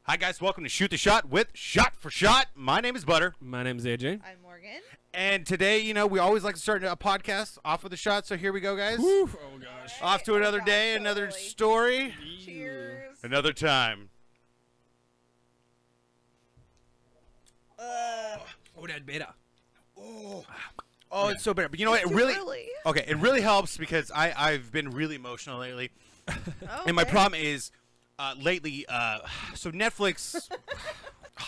Hi guys, welcome to Shoot the Shot with Shot for Shot. My name is Butter. My name is AJ. I'm Morgan. And today, we always like to start a podcast off with a shot, so here we go, guys. Woo. Oh gosh. Off to another day, so another early. story, Cheers. another time. Oh, that better. Oh, it's so bitter. But you know what? It Too really early. okay. It really helps because I've been really emotional lately, Oh, and my okay. problem is lately. So Netflix.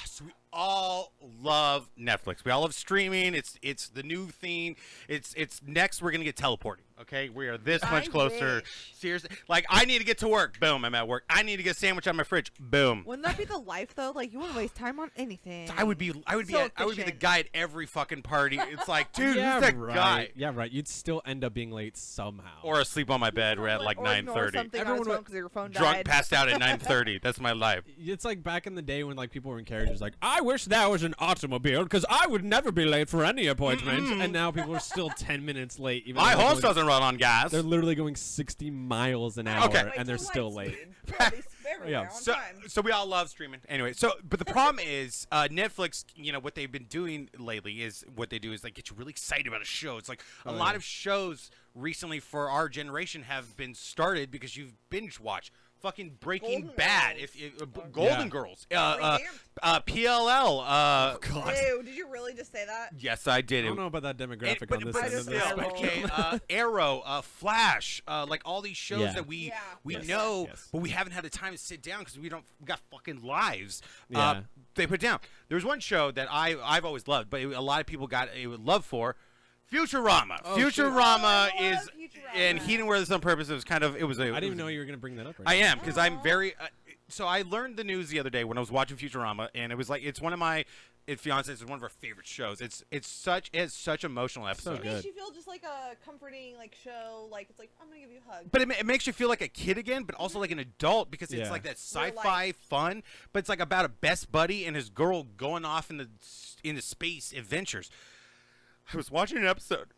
So we all love Netflix. We all love streaming. It's the new thing. It's next. We're gonna get teleporting. Okay, we are this much I closer. wish. Seriously, like I need to get to work. Boom, I'm at work. I need to get a sandwich on my fridge. Boom. Wouldn't that be the life though? Like you wouldn't waste time on anything. I would be So the efficient. guy at every fucking party. It's like, dude, Yeah, who's that right. guy? Yeah, right. You'd still end up being late somehow. Or asleep on my bed. We're at like Or ignore 9:30. something Everyone on its phone would- 'cause your phone Drunk, died. passed out at 9:30. That's my life. It's like back in the day when like people were in carriages like, I wish that was an automobile because I would never be late for any appointment. And now people are still 10 minutes late. Even My though they're horse going- doesn't run on gas. They're literally going 60 miles an hour Okay. Wait and they're till still light late. speed. Yeah, they spare Yeah. on So, time. so we all love streaming. Anyway, but the problem is Netflix, what they've been doing lately is what they do is like get you really excited about a show. It's like a lot of shows recently for our generation have been started because you've binge watched. Fucking Breaking Golden Bad, Girls. Golden Yeah. Girls, Revamped. PLL. God. Ew, did you really just say that? Yes, I did. I don't know about that demographic But on this but end of the still, spectrum. okay, Arrow, Flash, like all these shows Yeah. that we Yeah. Yes. know, Yes. but we haven't had the time to sit down because we got fucking lives. Yeah. They put down. There was one show that I've always loved, but a lot of people got a love for. Futurama. Oh, Futurama shit. Oh, I is, love Futurama. and he didn't wear this on purpose. It was kind of, it was a. I didn't even know you were going to bring that up right I now. am because I'm Aw. very. So I learned the news the other day when I was watching Futurama, and it was like it's one of my. Fiance is one of our favorite shows. It has such emotional episodes. It good. makes you feel just like a comforting show. Like it's like I'm gonna give you a hug. But it makes you feel like a kid again, but also like an adult because it's Yeah. like that Real sci-fi life. fun. But it's like about a best buddy and his girl going off into space adventures. I was watching an episode,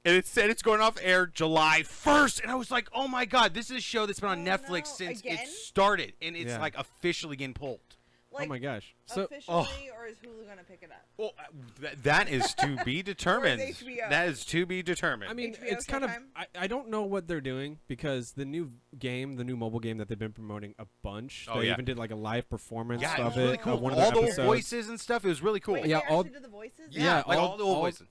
and it said it's going off air July 1st, and I was like, oh my god, this is a show that's been on Oh, Netflix no. since Again? it started, and it's Yeah. like officially getting pulled. Like, Oh my gosh. So officially, or is Hulu gonna pick it up? Well, that is to be determined. Or is HBO? That is to be determined. I mean, HBO it's kind of. Showtime? I don't know what they're doing because the new mobile game that they've been promoting a bunch. Oh, they yeah. even did like a live performance yeah, it of was really it. cool. One of All their the episodes. voices and stuff. It was really cool. Wait, Yeah, they all- actually did the voices? Yeah, like all the old voices.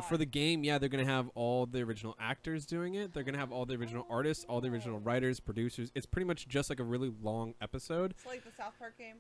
For the game, yeah, they're gonna have all the original actors doing it. They're gonna have all the original artists, all the original writers, producers. It's pretty much just like a really long episode. It's like the South Park game.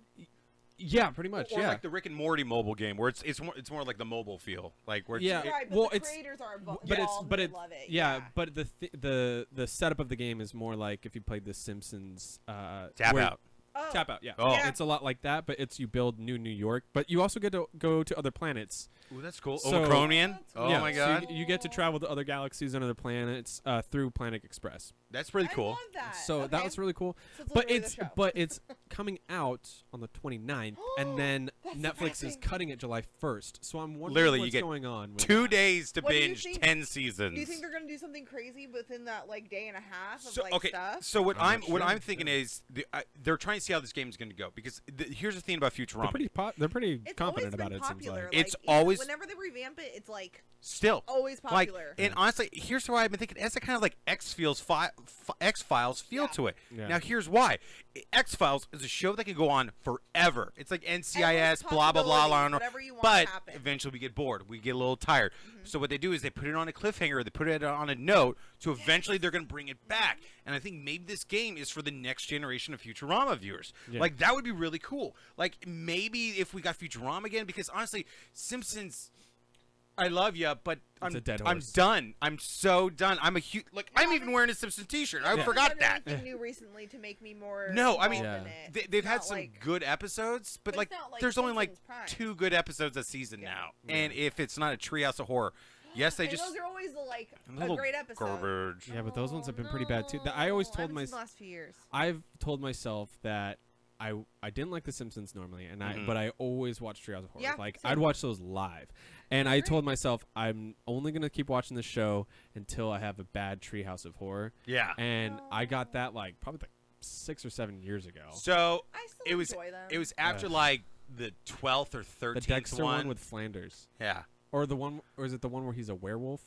Yeah, pretty much. Or yeah. like the Rick and Morty mobile game, where it's more like the mobile feel, like where it's, Yeah. Right, but well, the it's- creators are but it's involved but and it love it. yeah, but the setup of the game is more like if you played The Simpsons. Tap where- out. Oh, Tap out, yeah. Oh. Yeah. It's a lot like that, but it's you build New York, but you also get to go to other planets. Ooh, that's cool. So- Omicronian. That's Oh yeah, my so god, you get to travel to other galaxies and other planets through Planet Express. that's pretty I cool. love that. So that Okay. was really cool. So it's But literally the it's show. but it's coming out on the 29th, and then That's Netflix is amazing. cutting it July 1st. So I'm wondering Literally, you what's get going on. With 2 that. days to What do you binge think- 10 seasons. Do you think they're gonna do something crazy within that like day and a half of So like okay, stuff? so what I'm not what sure. I'm thinking is they're trying to see how this game is going to go because here's the thing about They're Futurama. they're pretty It's confident always about been it. It seems popular. like. It's even always- whenever they revamp it, it's like Still, always like, popular. and honestly, here's why I've been thinking. It has a kind of like X Files feel Yeah. to it. Yeah. Now here's why. X Files is a show that can go on forever. It's like NCIS, blah blah blah, possibilities, blah. whatever you want But to happen. eventually we get bored. We get a little tired. So what they do is they put it on a cliffhanger. They put it on a note. So eventually they're going to bring it back. And I think maybe this game is for the next generation of Futurama viewers. Yeah. Like that would be really cool. Like maybe if we got Futurama again, because honestly, Simpsons. I love you, but It's a dead I'm horse. done. I'm so done. I'm a huge I'm I even mean- wearing a Simpsons T-shirt. I Haven't forgot done that. anything new recently to make me more. No, I mean, involved Yeah. in it. They've It's had not some like- good episodes, but But like it's not like there's only like Simpsons Prime. 2 good episodes a season Yeah. now. And if it's not a Treehouse of Horror, yes, they And just those are always the, like a little great episode. garbage. Yeah, but those ones have been pretty bad too. No, I always I told haven't my seen the last few years. I've told myself that I didn't like The Simpsons normally, and Mhm. but I always watched Treehouse of Horror. Yeah, Like same. I'd watch those live, and I Great. told myself I'm only gonna keep watching the show until I have a bad Treehouse of Horror. Yeah. And I got that like probably like 6 or 7 years ago. So I still it was enjoy them. it was after like the 12th or 13th The Dexter one one with Flanders, yeah. or is it the one where he's a werewolf?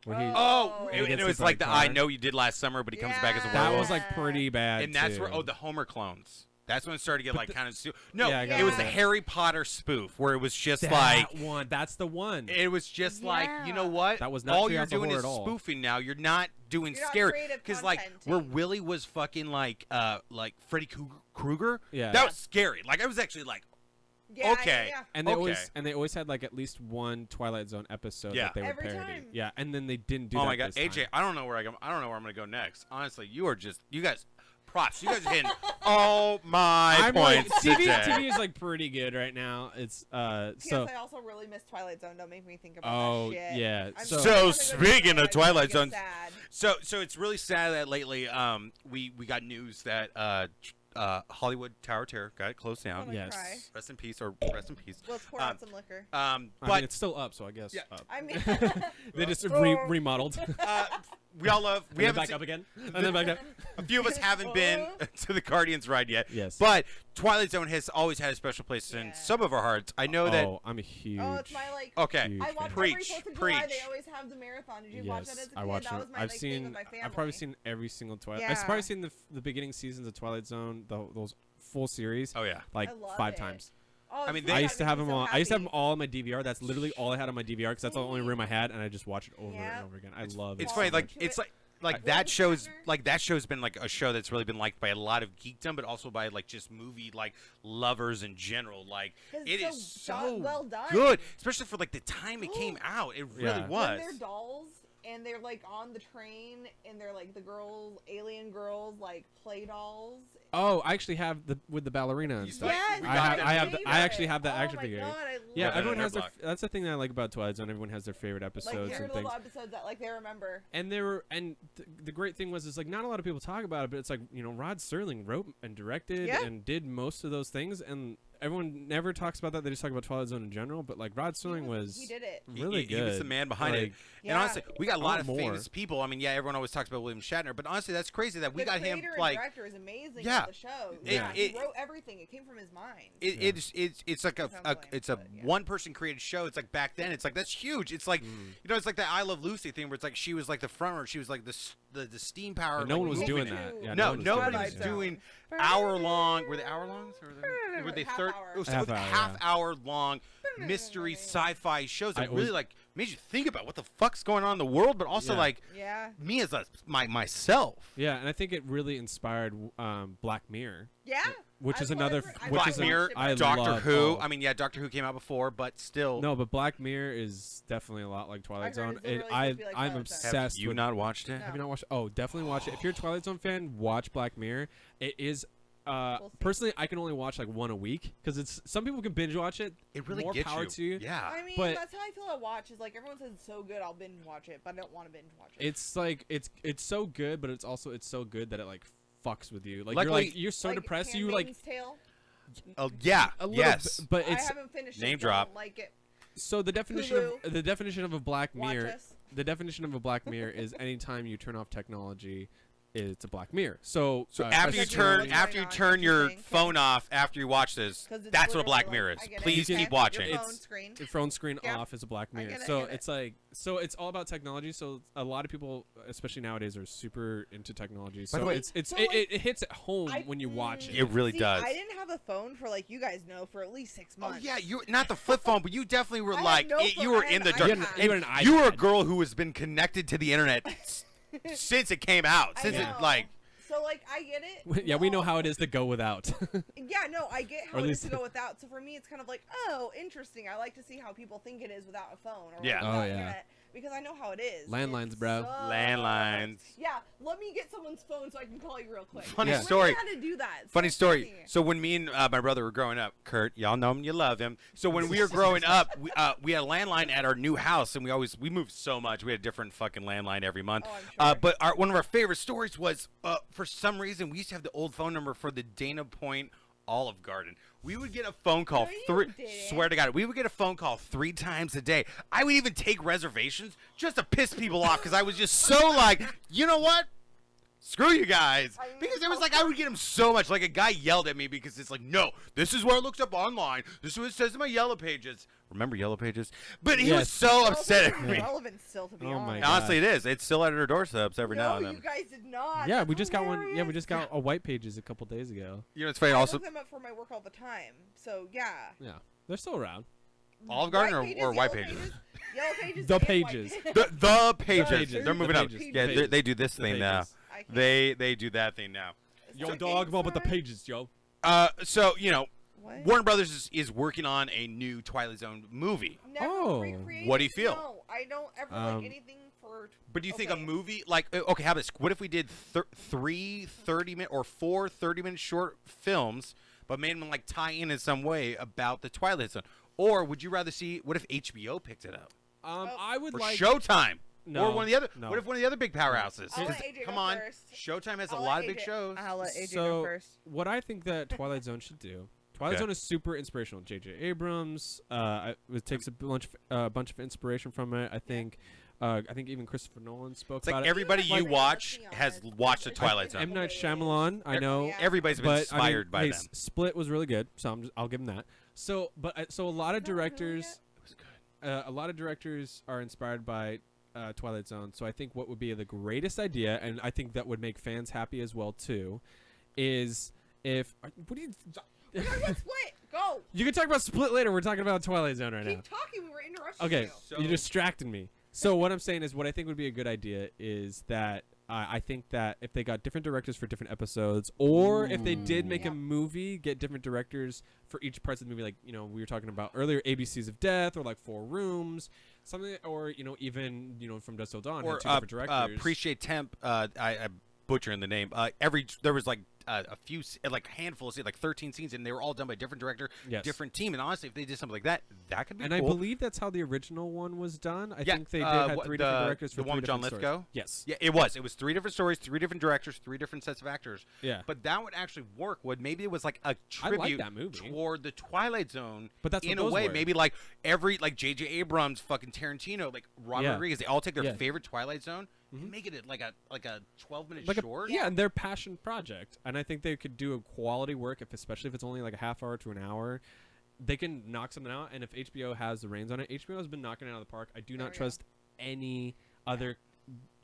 Where he, Oh. It gets was hit by like a the car. I Know You Did Last Summer, but he comes back as a Yeah. that werewolf. was like pretty bad. And that's too. where the Homer clones. That's when it started to get But like the- kind of no. Yeah, I got it was it. the Harry Potter spoof where it was just that like one. That's the one. it was just like you know Yeah. what? That was not all you're Treehouse of doing Horror is at all. spoofing now. You're not doing You're not scary creative like where contenting. Willie was fucking like Freddy Krueger. Yeah. that was scary. Like I was actually like Yeah, okay. yeah. And they Okay. always had like at least one Twilight Zone episode Yeah. that they would Every parody. time. Yeah, and then they didn't do oh that. my god, this AJ, time. I don't know where I'm gonna go next. Honestly, you guys. Props. You guys are hitting all my I'm like, points TV, today. TV is like pretty good right now. It's P.S. so. I also really miss Twilight Zone. Don't make me think about Oh, that shit. yeah, I'm so- gonna go speaking of to Twilight get Zone- sad. So it's really sad that lately we got news that Hollywood Tower of Terror got it closed down. Wanna Yes. cry? Rest in peace. Let's pour out some liquor. I mean, But it's still up, so I guess. Yeah. Up. I mean, They just Oh. remodeled. we all love. We and then haven't back seen, up again. And then back up. a few of us haven't been to the Guardians ride yet. Yes. But Twilight Zone has always had a special place in Yeah. some of our hearts. I know that. Oh, I'm a huge. oh, it's my like. Okay. huge I fan. watch every Preach, 4th of July. preach. They always have the marathon. Did you watch that as a kid? I watched That it. was my I've like, thing with seen. my family. I've probably seen every single Twilight. Yeah. I've probably seen the beginning seasons of Twilight Zone, those full series, Oh yeah. like I love 5 it. times. Oh, I mean, it's they- I so used to have happy, them so all. I used to have happy. them all on my DVR. That's literally all I had on my DVR because that's the only room I had, and I just watched it over Yeah. and over again. I love it. It's so funny. Like much. it's like Like that Rogue show's Partner? that show's been like a show that's really been liked by a lot of geekdom, but also by like just movie like lovers in general. Like 'Cause it it's is so so well done. good, especially for like the time it came out. It really Yeah. was. When they're dolls and they're like on the train and they're like the girls, alien girls, like play dolls. Oh, I actually have with the ballerina and You stuff. Like, Yes, we I got have. that I have. favorite. I actually have that oh action my figure. God, I love Yeah, that everyone in has their their. block. That's the thing that I like about Twilight Zone. Everyone has their favorite like episodes their and little things. episodes that like they remember. And the great thing was, is like not a lot of people talk about it, but it's like Rod Serling wrote and directed Yeah. and did most of those things, and everyone never talks about that. They just talk about Twilight Zone in general. But like Rod Serling He did it. really good. He was the man behind it. Like, And Yeah. honestly, we got a lot of more. famous people. I mean, yeah, everyone always talks about William Shatner, but honestly, that's crazy that we the got him creator and like director is amazing. Yeah. For the show. It- Yeah, it- he wrote everything. It came from his mind. It's like Sounds a lame, it's a but yeah. one person created show. It's like back then. It's like that's huge. It's like it's like that I Love Lucy thing where it's like she was like the front runner. She was like the steam power. and no like, one was moving doing it. that. Yeah, No, one was nobody doing was that. doing hour long. Were they hour longs? Or were they Half third? hour. It was Half hour, half yeah. hour long mystery sci-fi shows that I really always- like made you think about what the fuck's going on in the world, but also Yeah. like Yeah. me as myself. Yeah, and I think it really inspired Black Mirror. Yeah. Which I is another love f- it. I which Black is a- Mirror, I Doctor love Who. all- I mean, yeah, Doctor Who came out before, but still. No, but Black Mirror is definitely a lot like Twilight I Zone. heard it's literally I supposed to be like I'm Twilight Zone. Have obsessed you with. not watched it? No. Have you not watched? Oh, definitely watch it. If you're a Twilight Zone fan, watch Black Mirror. It is. We'll see. Personally, I can only watch like one a week because it's some people can binge watch it. It really More gets power you. to you. Yeah. I mean, But- that's how I feel at watch. Is like everyone says it's so good, I'll binge watch it, but I don't want to binge watch it. It's like it's so good, but it's so good that it like fucks with you. Like Luckily- you're so like depressed. You like Handmaid's Tale. Yeah. a little Yes. bit, but I it's haven't finished Name it. drop. Don't like it. so the definition of a Black Watch Mirror. us. The definition of a Black Mirror is anytime you turn off technology, it's a Black Mirror. So After you Like, you know turn what's after going you on, turn what you're your saying, okay. phone off after you watch this, 'Cause it's that's what a literally Black like- Mirror I is. get it. Please You keep Okay, watching. Your It's- phone screen. the phone screen Yeah. off is a Black I Mirror. get it, I So get it. it's like it's all about technology. So a lot of people, especially nowadays, are super into technology. So the way- it's So, it, like, it hits at home when you watch it. It really See, does. I didn't have a phone for like you guys know for at least 6 Oh months. yeah, you not the flip phone, but you definitely were I had like no you phone, were I in had the an dark. iPad. You had an And you were a iPad. girl who has been connected to the internet since it came out. I Since know. it like So like I get it. Yeah, we know Oh, how it is to go without. Yeah, no, I get Or how at it is least- to go without. So for me, it's kind of like, oh, interesting. I like to see how people think it is without a phone or Yeah. without Oh, yeah. internet because I know how it is. Landlines, It bro. sucks. Landlines. Yeah, let me get someone's phone so I can call you real quick. Funny Yeah. Learn story. How to do that. Funny So story. funny. So when me and my brother were growing up, Kurt, y'all know him, you love him. So when we were growing up, we had a landline at our new house, and we moved so much. We had a different fucking landline every month. Oh, I'm sure. But one of our favorite stories was for some reason we used to have the old phone number for the Dana Point Olive Garden. We would get a phone call No, you didn't. swear to God, we would get a phone call 3 times a day. I would even take reservations just to piss people off because I was just so like, you know what? Screw you guys. I mean, Because it was like I would get him so much. Like a guy yelled at me because it's like, no, this is what it looks up online. This is what it says in my Yellow Pages. Remember Yellow Pages? But he was Yes. so upset at It's me. relevant still, to be Oh my honest. God. Honestly, it is. It's still at our doorsteps every now and No, then. you guys did not. Yeah, That's we just got one. Yeah, we hilarious. just got a White Pages a couple days ago. You know, it's funny. I Also, look them up for my work all the time. So yeah. Yeah, they're still around. Olive Garden White or White Yellow Pages? Yellow Pages. The and White Pages. The Pages. Pages. They're moving The up. Pages. Yeah, The they do this The thing now. Pages. I can't- They do that thing now. Yo, It's dog, okay, what about the sorry. Pages, yo? So you know, What? Warner Brothers is working on a new Twilight Zone movie. Never Oh. recreated- What do you feel? No, I don't ever Um, like anything for. But do you think a Okay. movie like okay, how about this? What if we did three 30-minute or 4 30-minute short films, but made them like tie in some way about the Twilight Zone? Or would you rather see? What if HBO picked it up? I would Or like. Showtime? No, Or one of the other? no. What if one of the other big powerhouses? I'll let 'Cause, AJ come go on, first. Showtime has a I'll lot let of big AJ shows. I'll let AJ So, go first. what I think that Twilight Zone should do. Twilight Okay. Zone is super inspirational. J.J. Abrams, it takes a bunch of inspiration from it. I think even Christopher Nolan spoke It's like about everybody Like- you watch Let's be has honest. watched the It's Twilight it. Zone. M. Night Shyamalan, I know, Yeah. Everybody's been but inspired by hey, them. Split was really good, so I'll give him that. So, so a lot of Not really directors, yet. It was good. a lot of directors are inspired by Twilight Zone. So I think what would be the greatest idea, and I think that would make fans happy as well too, is if what do you? We're talking about Split. Go. You can talk about Split later. We're talking about Twilight Zone right now. Keep talking. We were interrupting Okay, you. So- you distracted me. So what I'm saying is, what I think would be a good idea is that I think that if they got different directors for different episodes, or if they did make Yep. a movie, get different directors for each parts of the movie, like we were talking about earlier, ABCs of Death, or like 4 Rooms, something, or even from Dusk Till Dawn, Or had 2 different directors. Appreciate Temp. I butchering the name. There was like a few, like a handful of scenes, like 13 scenes, and they were all done by different director, Yes. different team. And honestly, if they did something like that, that could be And cool. I believe that's how the original one was done. I Yeah, think they did have what- 3 different the- directors for the one 3 with John different Lithgow? stories. Yes. Yeah, it was. It was 3 different stories, 3 different directors, 3 different sets of actors. Yeah. But that would actually work. Maybe it was like a I tribute like that movie. toward the Twilight Zone. But that's what in a those way, were. maybe like J.J. Abrams, fucking Tarantino, like Robert Yeah. Rodriguez, they all take their Yeah. favorite Twilight Zone Mhm. and make it like a 12-minute Like short. yeah, and their passion project, and I think they could do a quality work, especially if it's only like a half hour to an hour. They can knock something out, and if HBO has the reins on it, HBO has been knocking it out of the park. I do There not we go. trust any other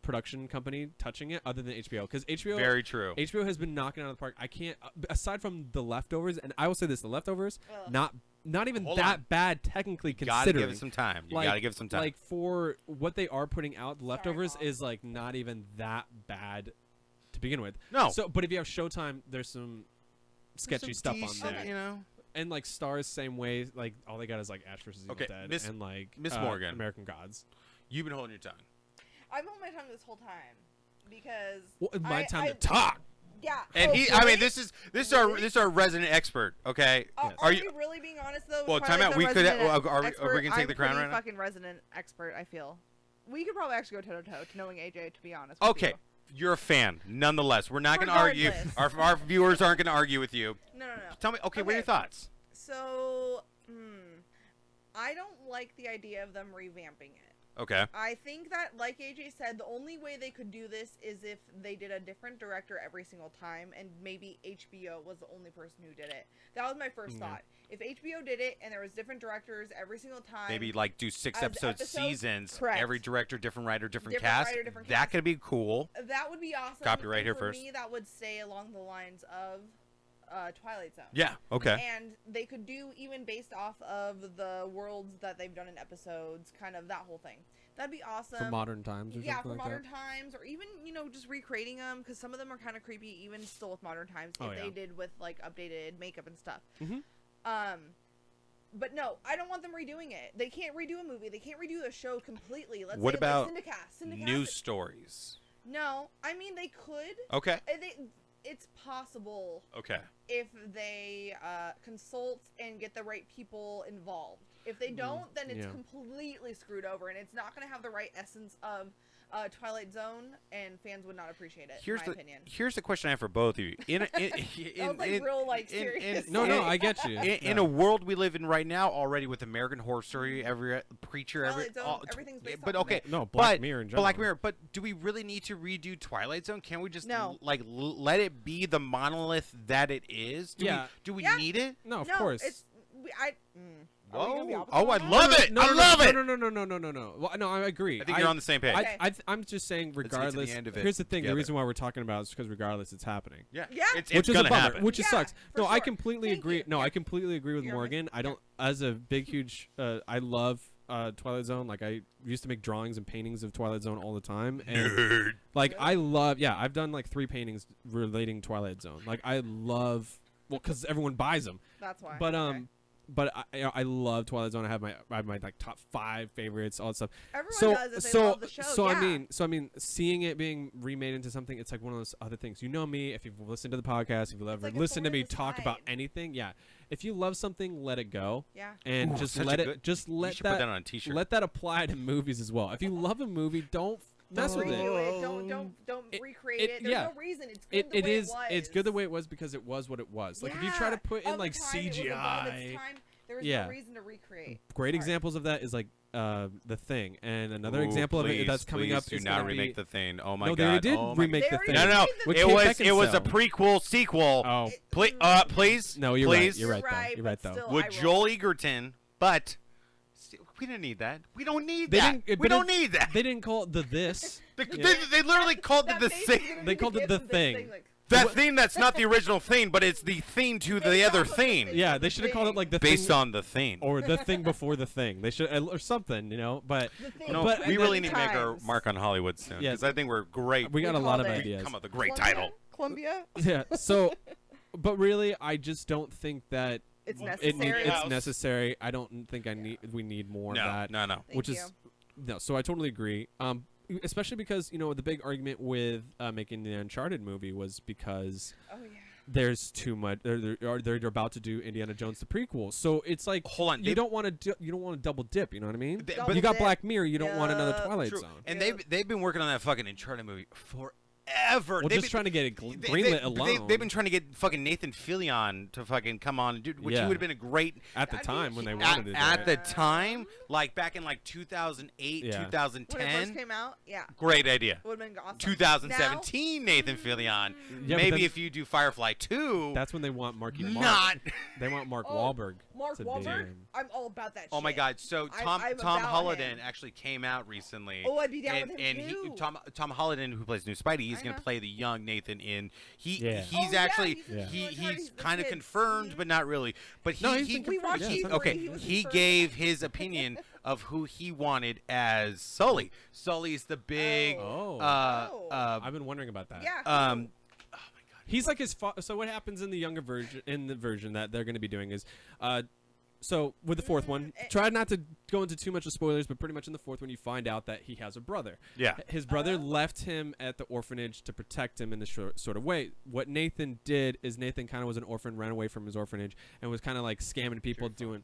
production company touching it other than HBO, because Very true. HBO has been knocking it out of the park. I can't, aside from The Leftovers, and I will say this: The Leftovers, Ugh. not even Hold that on. bad technically Gotta considering. give it some time. You Like- gotta give it some time. Like for what they are putting out, The Leftovers Mom. is like not even that bad to begin with. no. So, but if you have Showtime, there's some sketchy Some stuff on decent, there. You know. And like Stars, same way. Like all they got is like Ash vs Evil Okay, Dead Miss- and like Miss Morgan. American Gods. You've been holding your tongue. I've held my tongue this whole time because. Well, it's my time I- to talk. Yeah. And oh, he, I mean, really? this is Really? our resident expert. Okay. Yes. Are you- you really being honest though? Well, Twilight time out. Zone We could- resident are we expert, gonna take I'm the crown pretty right now? Fucking resident expert. I feel. We could probably actually go toe to toe to knowing AJ. To be honest. With Okay. you. You're a fan, nonetheless. We're not going to argue. Regardless. Our viewers aren't going to argue with you. No. Tell me. Okay, what are your Okay. thoughts? So, I don't like the idea of them revamping it. Okay. I think that, like AJ said, the only way they could do this is if they did a different director every single time, and maybe HBO was the only person who did it. That was my first thought. If HBO did it and there was different directors every single time, Maybe like do 6 As episode episodes? seasons. Correct. Every director, different writer, different Different cast. writer, different that cast. could be cool. that would be awesome. Copyright and here for first. me, that would stay along the lines of Twilight Zone. Yeah. Okay. And they could do even based off of the worlds that they've done in episodes, kind of that whole thing. That'd be awesome. For modern times or Yeah, something for like modern that. times, or even just recreating them, because some of them are kind of creepy, even still with modern times. Oh, if yeah. they did with like updated makeup and stuff. Mhm. But no, I don't want them redoing it. They can't redo a movie. They can't redo a show completely. Let's What say about like Syndicast? News stories. No, I mean they could. Okay. It's possible. Okay. if they consult and get the right people involved. If they don't, then it's completely screwed over, and it's not going to have the right essence of Twilight Zone, and fans would not appreciate it. In my opinion. Here's the question I have for both of you. Serious. No, I get you. In a world we live in right now, already with American Horror Story, every Preacher, everything's based but off okay, no, Black Mirror in general. Black Mirror. But do we really need to redo Twilight Zone? Can we just let it be the monolith that it is? Do we need it? No, of course. Whoa! Oh, I love it! I love it! No. Well, no, I agree. I think you're on the same page. I'm just saying, regardless. Here's the thing: the reason why we're talking about it is because regardless, it's happening. Yeah. It's gonna happen. Which sucks. No, sure. I completely agree. No, I completely agree with Morgan. I don't, as a big, huge. I love Twilight Zone. Like I used to make drawings and paintings of Twilight Zone all the time. And Nerd. like I love. Yeah, I've done like 3 paintings relating Twilight Zone. Like I love. Well, because everyone buys them. That's why. But I love Twilight Zone. I have my like top 5 favorites, all that stuff. Everyone does if they love the show. So I mean, seeing it being remade into something, it's like one of those other things. You know me, if you've listened to the podcast, if you've ever listened to me talk about anything, if you love something, let it go. Yeah. And just let it. Just let put that on a t-shirt. Let that apply to movies as well. If you love a movie, don't mess with it. Don't recreate it. There's no reason. It's good the way it was. It's good the way it was because it was what it was. Like if you try to put in like CGI. There was no reason to recreate. Great examples of that is like The Thing, and another example of it that's coming up is do not remake The Thing. Oh my god! No, they already did remake The Thing. No. It was a prequel sequel. Oh, please. No, you're right. You're right though. With Joel Egerton, but we didn't need that. We don't need that. We don't need that. They didn't call it the this. They literally called it the thing. They called it the thing. That theme that's not the original theme, but it's the theme to the other theme. Yeah, they should have called it like the based thing, on the theme, or the thing before the thing. They should or something, But we really need to make our mark on Hollywood soon because I think we're great. We got a lot of ideas. Come up with a great title. Columbia. Yeah. So, but really, I just don't think that it's necessary. It's necessary. I don't think we need more of that. No. Which is no. So I totally agree. Especially because the big argument with making the Uncharted movie was because there's too much. They're about to do Indiana Jones the prequel, so it's like hold on, you don't want to double dip. You know what I mean? You got Black Mirror. You don't want another Twilight Zone. And they've been working on that fucking Uncharted movie forever. Well, just trying to get it greenlit alone. They've been trying to get fucking Nathan Fillion to fucking come on and do, which he would have been a great at the time when they wanted to do at the time, like back in like 2008, 2010. When it first came out, great idea. Would have been awesome. 2017, Nathan Fillion. Maybe if you do Firefly 2. That's when they want Marky Mark. Not. They want Mark Wahlberg. Mark Wahlberg. I'm all about that. Oh my god! So Tom Holland actually came out recently. Oh, I'd be down with him too. Tom Holland, who plays new Spidey, he's gonna play the young Nathan in. He's kind of confirmed, but not really. But he gave his opinion of who he wanted as Sully. Sully's the big. I've been wondering about that. Yeah. He's like his so what happens in the younger version, in the version that they're going to be doing is, so with the fourth one, try not to go into too much of spoilers, but pretty much in the fourth one, you find out that he has a brother. Yeah. His brother left him at the orphanage to protect him in this sort of way. What Nathan did is Nathan kind of was an orphan, ran away from his orphanage, and was kind of like scamming people, doing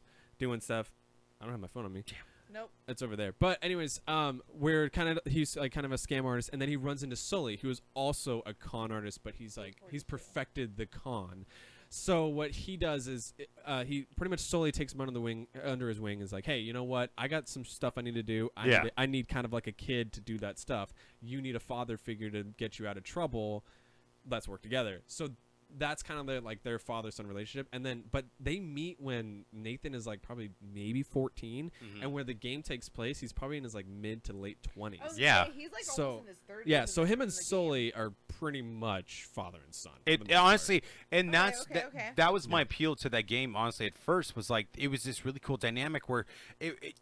stuff. I don't have my phone on me. Damn. Nope. It's over there. But anyways, he's like kind of a scam artist, and then he runs into Sully, who is also a con artist, but he's he's perfected the con. So what he does is he pretty much Sully takes him under his wing, and is like, hey, you know what? I got some stuff I need to do. I need kind of like a kid to do that stuff. You need a father figure to get you out of trouble. Let's work together. So that's kind of their father-son relationship, and then but they meet when Nathan is like probably maybe 14, and where the game takes place, he's probably in his like mid to late 20s. Yeah, he's like almost in his 30s. Yeah, so him and Sully are pretty much father and son. It honestly, and that was my appeal to that game. Honestly, at first was like it was this really cool dynamic where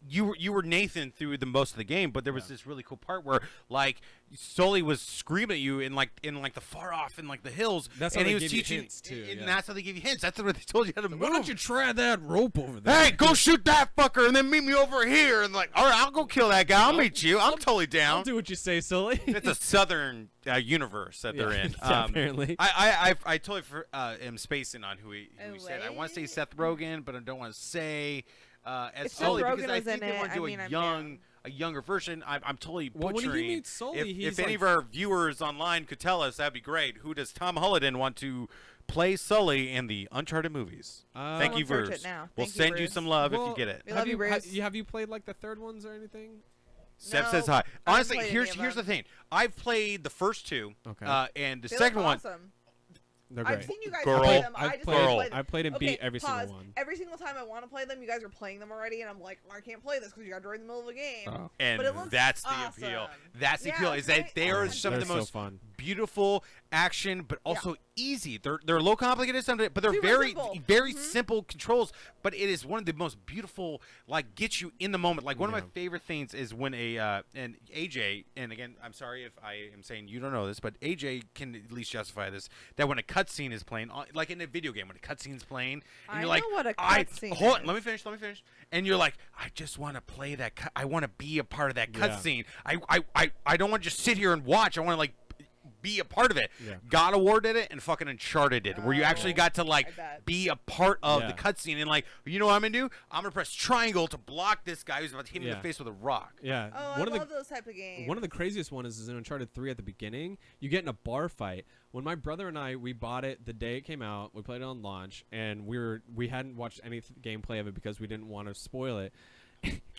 you were Nathan through the most of the game, but there was this really cool part where like Sully was screaming at you in like the far off in like the hills. That's and how he they was give you teaching, hints, too, and yeah. that's how they give you hints. That's what they told you how to move. Why don't you try that rope over there? Hey, go shoot that fucker, and then meet me over here. And like, all right, I'll go kill that guy. I'll meet you. I'm totally down. I'll do what you say, Sully. It's a southern universe that they're in. Yeah, apparently. I totally am spacing on who he said. I want to say wait. Seth Rogen, but I don't want to say as If Seth Sully because Rogen I was think in they it, want to do I mean, I'm a younger version. I'm totally Well, butchering. when he meets Sully, he's if any like- of our viewers online could tell us, that'd be great. Who does Tom Holland want to play Sully in the Uncharted movies? Thank you, Someone search Bruce. it now. We'll Thank you, send you Bruce. some love if Well, you get it. We love you, Bruce. Have you played like the third ones or anything? Seb No, says hi. I haven't Honestly, played any here's of the them. thing. I've played the first two, Okay. and the They second look one. awesome. They're I've great. seen you guys Girl. play them. I've I just played- haven't played them. I played and Okay, beat every pause. single one. Every single time I want to play them, you guys are playing them already, and I'm like, I can't play this because you got during the middle of the game. Oh. And But it looks that's awesome. the appeal. That's the Yeah, appeal. Is that right? they are Oh, some of the they're so most fun. beautiful action, but also easy. They're low complicated, but they're Super very simple. very simple controls. But it is one of the most beautiful. Like get you in the moment. Like one of Yeah. my favorite things is when and AJ, and again I'm sorry if I am saying you don't know this, but AJ can at least justify this. That when a cutscene is playing, like in a video game, when a cutscene's playing, and I you're like, know what a I cutscene hold on, is. let me finish. And you're like, I just want to play that. I want to be a part of that Yeah. cutscene. I don't want to just sit here and watch. I want to like be a part of it. Yeah. God of War did it, and fucking Uncharted did, where you actually got to like I bet. be a part of Yeah. the cutscene and like, you know what I'm gonna do? I'm gonna press triangle to block this guy who's about to hit me in Yeah. the face with a rock. Yeah. Oh, one I of love the those type of games. one of the craziest ones is in Uncharted 3 at the beginning. You get in a bar fight. When my brother and we bought it the day it came out. We played it on launch, and we hadn't watched any gameplay of it because we didn't want to spoil it.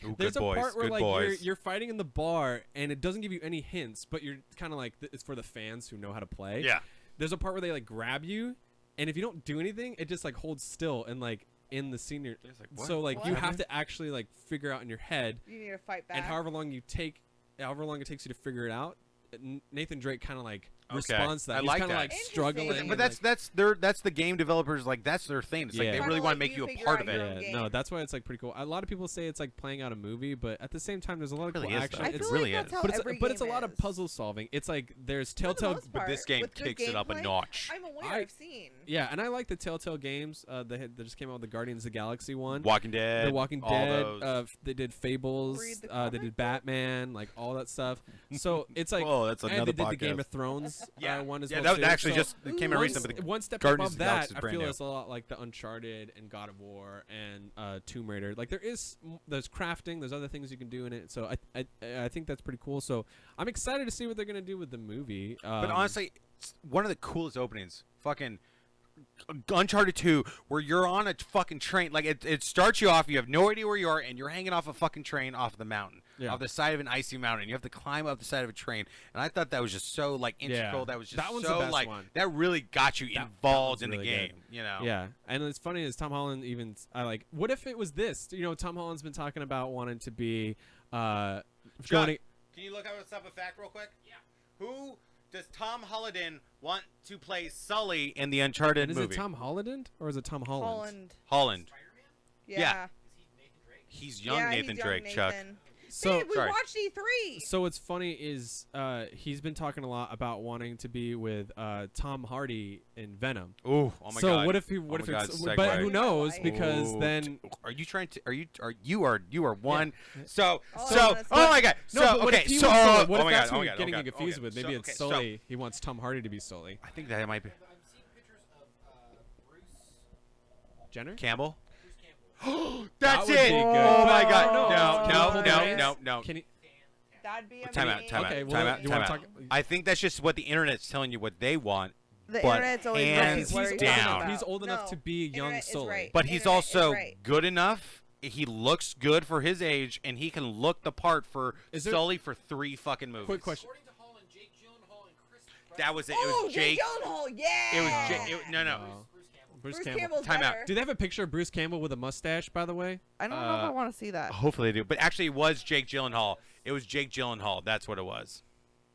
Ooh, There's good a boys, part where good like boys. you're fighting in the bar, and it doesn't give you any hints, but you're kind of like it's for the fans who know how to play. Yeah. There's a part where they like grab you, and if you don't do anything, it just like holds still and like in the senior. It's like, what? So like What? you have to actually like figure out in your head, You need to fight back. and however long it takes you to figure it out, Nathan Drake kind of like Okay. responds to that. I He's like kind of that. like Interesting. struggling. But and, that's the game developers, like that's their thing. It's like Yeah. they Kinda really want to like make you you a figure part out of your it. own yeah, game. no, that's why it's like pretty cool. A lot of people say it's like playing out a movie, but at the same time, there's a lot of Really cool is, action. though. I It feel really like that's is. how but every it's a game lot of is. puzzle solving. It's like there's For the Telltale. most But part, this game with good kicks it up a gameplay, notch. I'm aware. I- I've seen. Yeah, and I like the Telltale games. They just came out with the Guardians of the Galaxy one. Walking Dead, The Walking all Dead. those. They did Fables. Read the They comic did book? Batman, like all that stuff. So it's like, Oh, that's and another they did the Game podcast. of Thrones Yeah, one as yeah, well. that too. actually So just it came out One recently. but one step Guardians above of the Galaxy that, is I brand feel new. it's a lot like the Uncharted and God of War and Tomb Raider. Like there's crafting, there's other things you can do in it. So I think that's pretty cool. So I'm excited to see what they're gonna do with the movie. But honestly, it's one of the coolest openings. Fucking Uncharted 2, where you're on a fucking train. Like it starts you off. You have no idea where you are, and you're hanging off a fucking train off the mountain, Yeah. off the side of an icy mountain. You have to climb up the side of a train, and I thought that was just so like integral. Yeah. That was just That one's the so best like one. that that really got you that involved one's in the really game. good. You know. Yeah, and it's funny is Tom Holland even I like. What if it was this? You know, Tom Holland's been talking about wanting to be Chuck, going. can you look up a fact real quick? Yeah. Who does Tom Holland want to play Sully in the Uncharted Is movie? it Tom Holland or is it Tom Holland? Holland. Yeah. Yeah. He's young Yeah, Nathan he's Drake, young Chuck. Nathan. So Babe, we Sorry. watched E3. So what's funny is he's been talking a lot about wanting to be with Tom Hardy in Venom. Ooh, oh my so god. what if he? Oh What if my it's? God, But segue. who knows? Right. Because Ooh, then are you trying to? You are one. So Oh, so. I wanna Oh say- my god. no. So but what okay. if he So wants Sully? oh What if my that's god. who Oh my you're god. getting oh my confused God. with? Maybe So, it's okay, so Sully. He wants Tom Hardy to be Sully. I think that might be I'm seeing pictures of Bruce Jenner? Campbell. Campbell. That's would it. be good. Oh my No, god. no, No, no, no, no, no, no. no, no. Can he? That'd be Time out. amazing. Time Okay, out. well, Time out. you Time wanna out. talk- I think that's just what the internet's telling you what they want. The But internet's always hands right. What are down. you talking about? He's old enough No, to be young internet is Sully. right. But he's Internet is also right. good enough. He looks good for his age, and he can look the part for Is there- Sully for 3 fucking movies. Quick question. According to Holland, Jake Gyllenhaal and Chris Pratt. That was it. It Oh, was Jake. Gyllenhaal, yeah. It was Jake. No. No. Bruce Campbell. Bruce Bruce Campbell. Campbell's Time out. better. Do they have a picture of Bruce Campbell with a mustache, by the way? I don't know if I want to see that. Hopefully they do. But actually, it was Jake Gyllenhaal. It was Jake Gyllenhaal. That's what it was.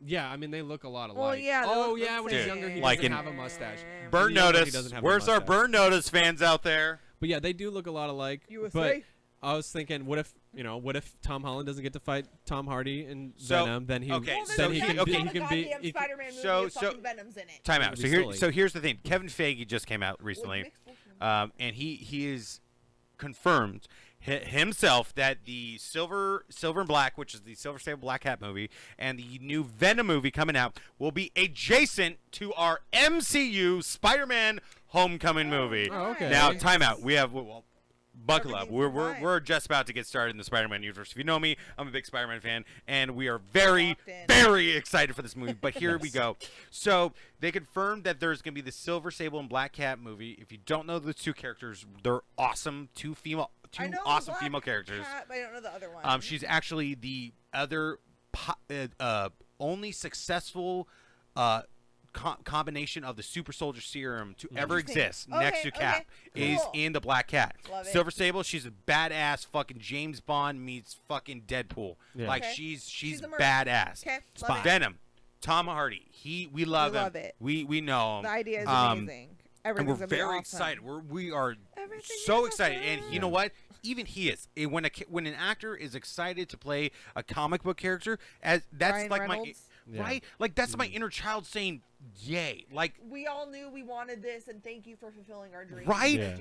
Yeah, I mean they look a lot alike. Well, yeah, they Oh look the yeah, when he's same. younger, he Like doesn't in- have a mustache. Burn He's younger, he Notice. doesn't have a Where's our mustache. Burn Notice fans out there? But yeah, they do look a lot alike. USA. But I was thinking, what if Tom Holland doesn't get to fight Tom Hardy in So- Venom? Then he, okay, Well, so then he- he okay. can be. he can- Spider-Man movie so- with fucking Venom's in it. Time out. That'd So be here, silly. so here's the thing. Kevin Feige just came out recently, and he is confirmed himself that the Silver and Black, which is the Silver Sable Black Hat movie, and the new Venom movie coming out will be adjacent to our MCU Spider-Man Homecoming movie. Oh, okay. Now, time out. We have buckle up. Everything's We're fine. we're just about to get started in the Spider-Man universe. If you know me, I'm a big Spider-Man fan, and we are very Locked in. very excited for this movie. But here we Yes. go. So they confirmed that there's going to be the Silver Sable and Black Cat movie. If you don't know those two characters, they're awesome. Two I know the awesome Black female characters. Cat, but I don't know the other one. She's actually the other only successful combination of the super soldier serum to ever Interesting. exist next to Okay, Cap okay, is cool. in the Black Cat. Love it. Silver Sable, she's a badass fucking James Bond meets fucking Deadpool. Yeah. Like Okay. she's a merc. badass. Okay, Spy. love it. Venom, Tom Hardy, we love him. love it. We know him. The idea is Um, amazing. and Everything's we're gonna be very awesome. excited. We are Everything so is excited, and awesome. you know what? Even he is. When an actor is excited to play a comic book character, as that's Ryan like Reynolds. Yeah. right, like that's my inner child saying, "Yay!" Like We all knew we wanted this, and thank you for fulfilling our dreams. right. Yeah.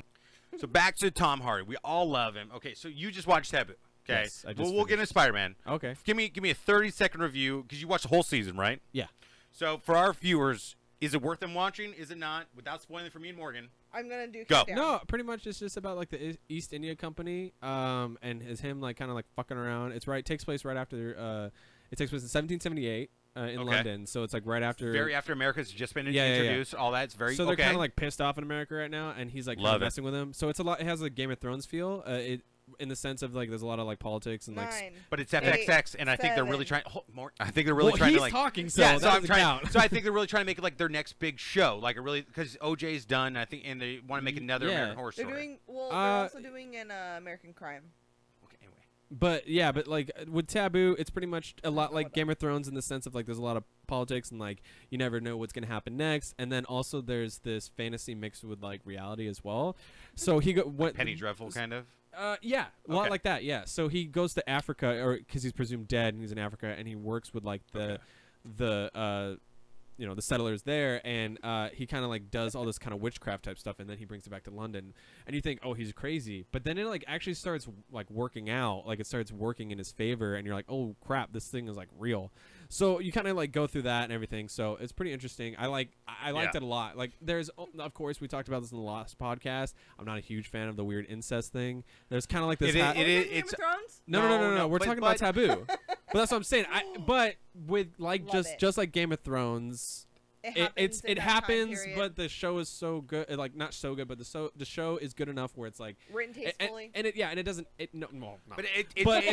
So back to Tom Hardy. We all love him. Okay, so you just watched Taboo. Okay, Yes, I just we'll get into finished. Spider-Man. Okay. Give me a 30-second review because you watched the whole season, right? Yeah. So for our viewers, is it worth them watching? Is it not? Without spoiling for me and Morgan. I'm gonna do Go. countdown. No, pretty much it's just about like the East India Company, and is him like kind of like fucking around. It takes place right after, it takes place in 1778 in Okay. London, so it's like right after. Very after America's just been Yeah, yeah, yeah. introduced. All that's very So they're okay. kind of like pissed off in America right now, and he's like kind Love of it. messing with them. So it's a lot. It has like Game of Thrones feel. In the sense of like there's a lot of like politics and like. 9. But it's 8, FXX, and I think they're really 7. trying. More, I think they're really Well, trying he's to like. talking, so yeah, that so I'm doesn't trying. count. So I think they're really trying to make it like their next big show, like a really because OJ's done. I think, and they want to make another Yeah. American Horror They're Story. doing well. They're also doing an American Crime. Okay, anyway. But yeah, but like with Taboo, it's pretty much a lot like Game of Thrones in the sense of like there's a lot of politics and like you never know what's gonna happen next, and then also there's this fantasy mixed with like reality as well. So he Penny Dreadful kind of. Yeah, a lot Okay. like that. Yeah, so he goes to Africa, or because he's presumed dead, and he's in Africa, and he works with like the the settlers there, and he kind of like does all this kind of witchcraft type stuff, and then he brings it back to London, and you think, oh, he's crazy, but then it like actually starts like working out, like it starts working in his favor, and you're like, oh crap, this thing is like real. So you kind of like go through that and everything. So it's pretty interesting. I liked Yeah. it a lot. Like there's, of course, we talked about this in the last podcast. I'm not a huge fan of the weird incest thing. There's kind of like this. It ha- is- Oh, it is is- Game it's- of Thrones? no. No, We're but- talking but- about Taboo. But that's what I'm saying. But with like Love just it. just like Game of Thrones, It it happens. happens, but the show is so good. Like not so good, but the show is good enough where it's like written tastefully. and it doesn't no well, no. But But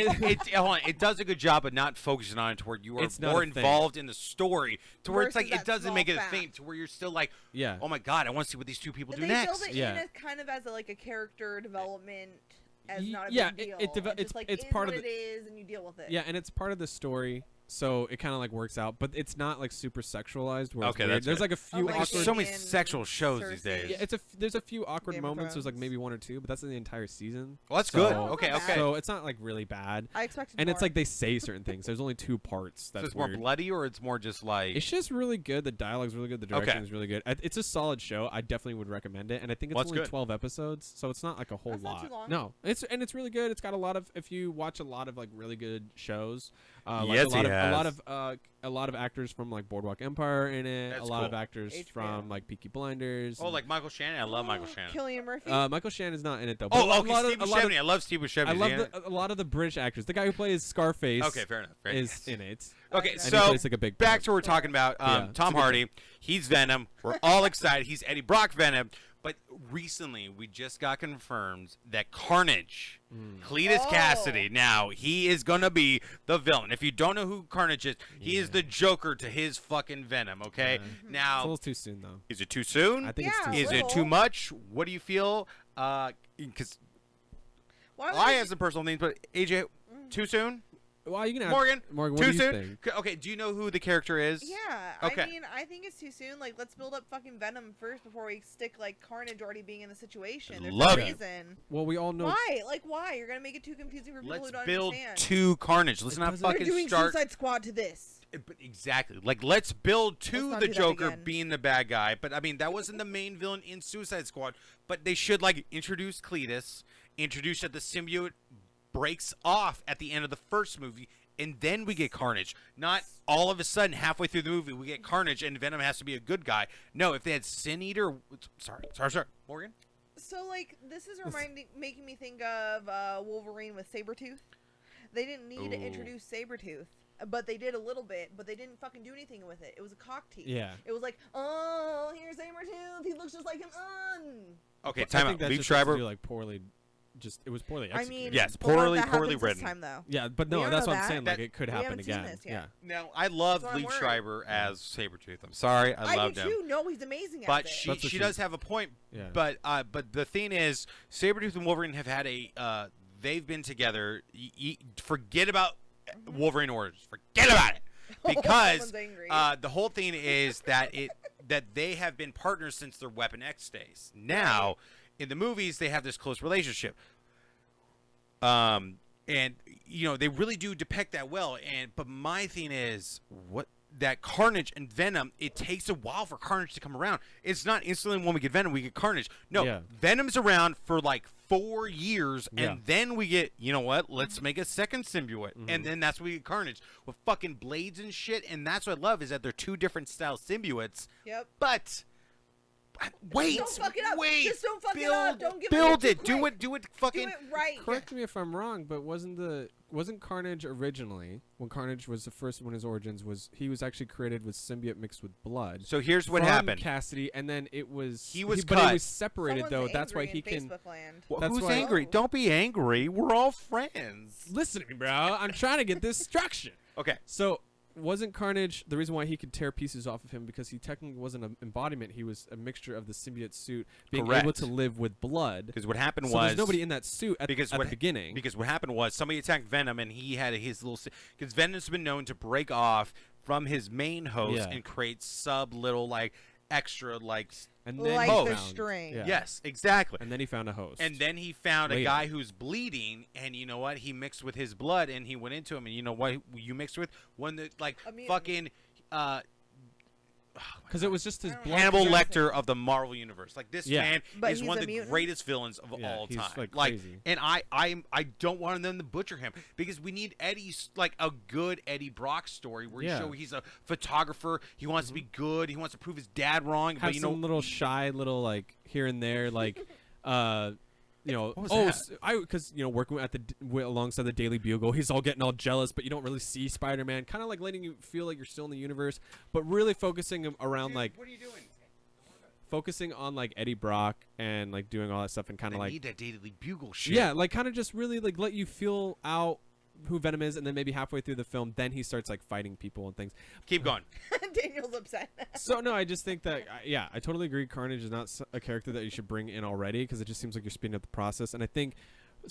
hold on, it does a good job of not focusing on it to where you are It's not more a thing. involved in the story to where it's Versus like it that doesn't small make it a fact. thing to where you're still like, yeah. oh my god, I want to see what these two people And do they next. build it Yeah. in as kind of as a character development, as Ye- not a yeah, big it- deal. it deve- It's it's- just like it's is part what of it is, and you deal with it. Yeah, and it's part of the story, so it kind of like works out. But it's not like super sexualized. Where it's Okay, weird. that's There's good. like a few like There's awkward. so many Damien, sexual shows these Cersei. days. Yeah, there's a few awkward Game of moments. There's like Thrones. maybe one or two, but that's in the entire season. Well, that's So- good. Oh, Okay, not okay. bad. So it's not like really bad. I expected And more. it's like they say certain things. There's only 2 parts. So That's it's more weird. bloody, or it's more just like. It's just really good. The dialogue's really good. The Okay. direction is really good. It's a solid show. I definitely would recommend it. And I think it's Well, that's only good. 12 episodes, so it's not like a whole That's not lot. too long. No, it's really good. It's got a lot of. If you watch a lot of like really good shows, like Yes, a lot he of has. a lot of actors from like Boardwalk Empire in it. That's a lot of cool. actors HBO. from like Peaky Blinders. Oh, like Michael Shannon. I love Michael Shannon. Killian Murphy. Michael Shannon's not in it though. but Oh, a okay. lot of- Steve a lot of- Buscemi. I love Steve Buscemi. I Is love he in it? a lot of the British actors. The guy who plays Scarface. Okay, fair enough. Fair is enough. in it. Okay, And he so plays like a big back part. to what we're talking about. Yeah, it's a Tom good Hardy, he's Venom. We're all excited. He's Eddie Brock Venom. But recently, we just got confirmed that Carnage, Cletus Oh. Cassidy, now he is gonna be the villain. If you don't know who Carnage is, he is the Joker to his fucking Venom. Okay, It's a now little too soon though. is it too soon? I think Yeah. it's too Is soon. it too much? What do you feel? Because Why would I they have some personal things, but AJ, too soon? Well, you can ask Morgan, Morgan, what too do you soon? think? Okay, do you know who the character is? Yeah, Okay. I mean, I think it's too soon. Like, let's build up fucking Venom first before we stick like Carnage already being in the situation. There's Love no it. reason. Well, we all know. Why? Like, why? You're gonna make it too confusing for people Let's who don't build understand. 2 Carnage. Let's It not doesn't- They're fucking doing start. Suicide Squad to this. But exactly. Like, let's build to not the do that Joker again. being the bad guy. But I mean, that wasn't the main villain in Suicide Squad. But they should like introduce Cletus, introduce that the symbiote breaks off at the end of the first movie, and then we get Carnage. Not all of a sudden halfway through the movie we get Carnage and Venom has to be a good guy. No, if they had Sin Eater, sorry, Morgan. So, like, this is making me think of Wolverine with Sabretooth. They didn't need to Ooh. introduce Sabretooth, but they did a little bit, but they didn't fucking do anything with it. It was a cock tease. Yeah. It was like, oh, here's Sabretooth. He looks just like him. Okay, I time think out. that Leaf just has to Schreiber. do, like poorly. Just it was poorly I executed. mean, Yes, but what if poorly that happens written. This time, though? Yeah, but We no, don't that's know what I'm that. saying. Like, it could We happen haven't seen again. this yet. Yeah. Now, I love That's what I'm Leaf worried. Schreiber as Sabretooth. I'm sorry, I I loved do him. too. No, he's amazing at But it. she That's what she she- does have a point. Yeah. But the thing is, Sabretooth and Wolverine have had a they've been together. Forget about Wolverine Origins. Forget about it. Because Someone's angry. the whole thing is that they have been partners since their Weapon X days. Now, in the movies, they have this close relationship. And you know, they really do depict that well. But my thing is that Carnage and Venom, it takes a while for Carnage to come around. It's not instantly when we get Venom, we get Carnage. No, Yeah. Venom's around for like 4 years, Yeah. and then we get, you know what, let's make a second symbiote. And then that's when we get Carnage with fucking blades and shit. And that's what I love, is that they're 2 different style symbiotes. Yep. But wait, Don't fuck it up. wait, Just don't fuck it build, up. Don't give build it it. too quick. Do it Do fucking. it right. Correct me if I'm wrong, but wasn't Carnage originally, when Carnage was the first one, his origins he was actually created with symbiote mixed with blood. So here's what from happened. Cassidy, and then it was But he was separated Someone's though. That's why angry he in can. Facebook land. Well, That's who's why- angry? Oh. Don't be angry. We're all friends. Listen to me, bro. I'm trying to get this structure. Okay. So wasn't Carnage the reason why he could tear pieces off of him, because he technically wasn't an embodiment? He was a mixture of the symbiote suit being able Correct. to live with blood. Because what happened So was there's nobody in that suit at because the what- beginning. Because what happened was somebody attacked Venom, and he had his little. Because Venom's been known to break off from his main host Yeah. and create sub little like extra like. and then Like he the found, string. Yeah. Yes, exactly. And then he found a host. And then he found a Later. guy who's bleeding, and you know what? He mixed with his blood, and he went into him. And you know what? You mixed with one that like A mutant. fucking. because it was just his I don't blood. know. Hannibal Exactly. Lecter of the Marvel universe. Like this Yeah. man But is he's one a of the mutant? greatest villains of Yeah, all he's, time. like, crazy. and I don't want them to butcher him, because we need Eddie's like a good Eddie Brock story where Yeah. you show he's a photographer. He wants to be good. He wants to prove his dad wrong. Have But you some know, little shy little like here and there like you know, What was oh, that? because you know, working at alongside the Daily Bugle, he's all getting all jealous, but you don't really see Spider-Man, kind of like letting you feel like you're still in the universe, but really focusing him around like what are you doing? focusing on like Eddie Brock and like doing all that stuff and kind I of like need that Daily Bugle shit. yeah, like kind of just really like let you feel out who Venom is, and then maybe halfway through the film, then he starts like fighting people and things. Keep going. Daniel's upset. So no, I just think that yeah, I totally agree. Carnage is not a character that you should bring in already, because it just seems like you're speeding up the process. And I think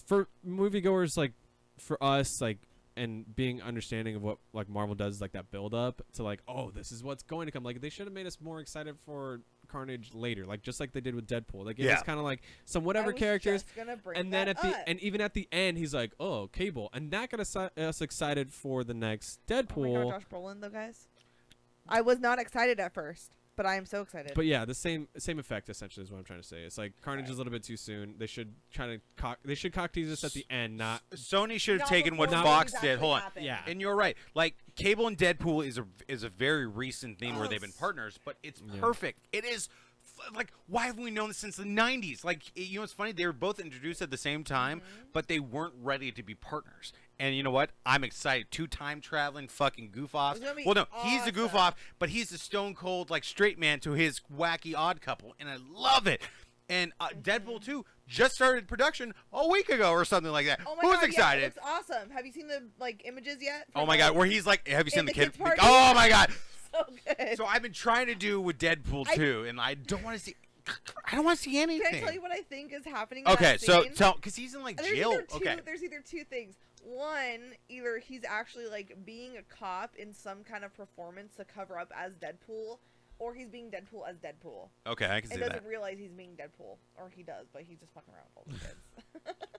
for moviegoers, like for us, like and being understanding of what like Marvel does, like that build up to like, oh, this is what's going to come. Like they should have made us more excited for Carnage later, like just like they did with Deadpool. Like it Yeah. was kind of like some I whatever was characters. just gonna bring And then that at the up. and even at the end, he's like, "Oh, Cable," and that got us excited for the next Oh my Deadpool. God, Josh Brolin though, guys. I was not excited at first, but I am so excited. But yeah, the same effect essentially is what I'm trying to say. It's like Carnage is a little bit too soon. They should try to cock tease us at the end, not Sony should have Not taken what before Fox movies did. actually Hold on. happen. Yeah. And you're right. Like Cable and Deadpool is a very recent thing where they've been partners, but it's Yeah. perfect. It is like, why have we known this since the 90s? Like, you know, it's funny, they were both introduced at the same time, but they weren't ready to be partners. And you know what? I'm excited. 2 time traveling fucking goof offs. It's gonna be Well, no, he's the goof awesome. off, but he's the stone cold like straight man to his wacky odd couple, and I love it. And Deadpool 2 just started production a week ago or something like that. Oh my Who's God, excited? Yeah, it looks awesome. Have you seen the like images yet? Oh from, my like, God, where he's like, have you seen in the the kid? kids' party? Oh my God. So good. So I've been trying to do with Deadpool 2, and I don't want to see. I don't want to see anything. Can I tell you what I think is happening? In Okay, that so scene? tell, because he's in like There's jail. either two, Okay. There's either 2 things. one, either he's actually like being a cop in some kind of performance to cover up as Deadpool, or he's being Deadpool as Deadpool Okay, I can see and that. doesn't realize he's being Deadpool, or he does, but he's just fucking around with all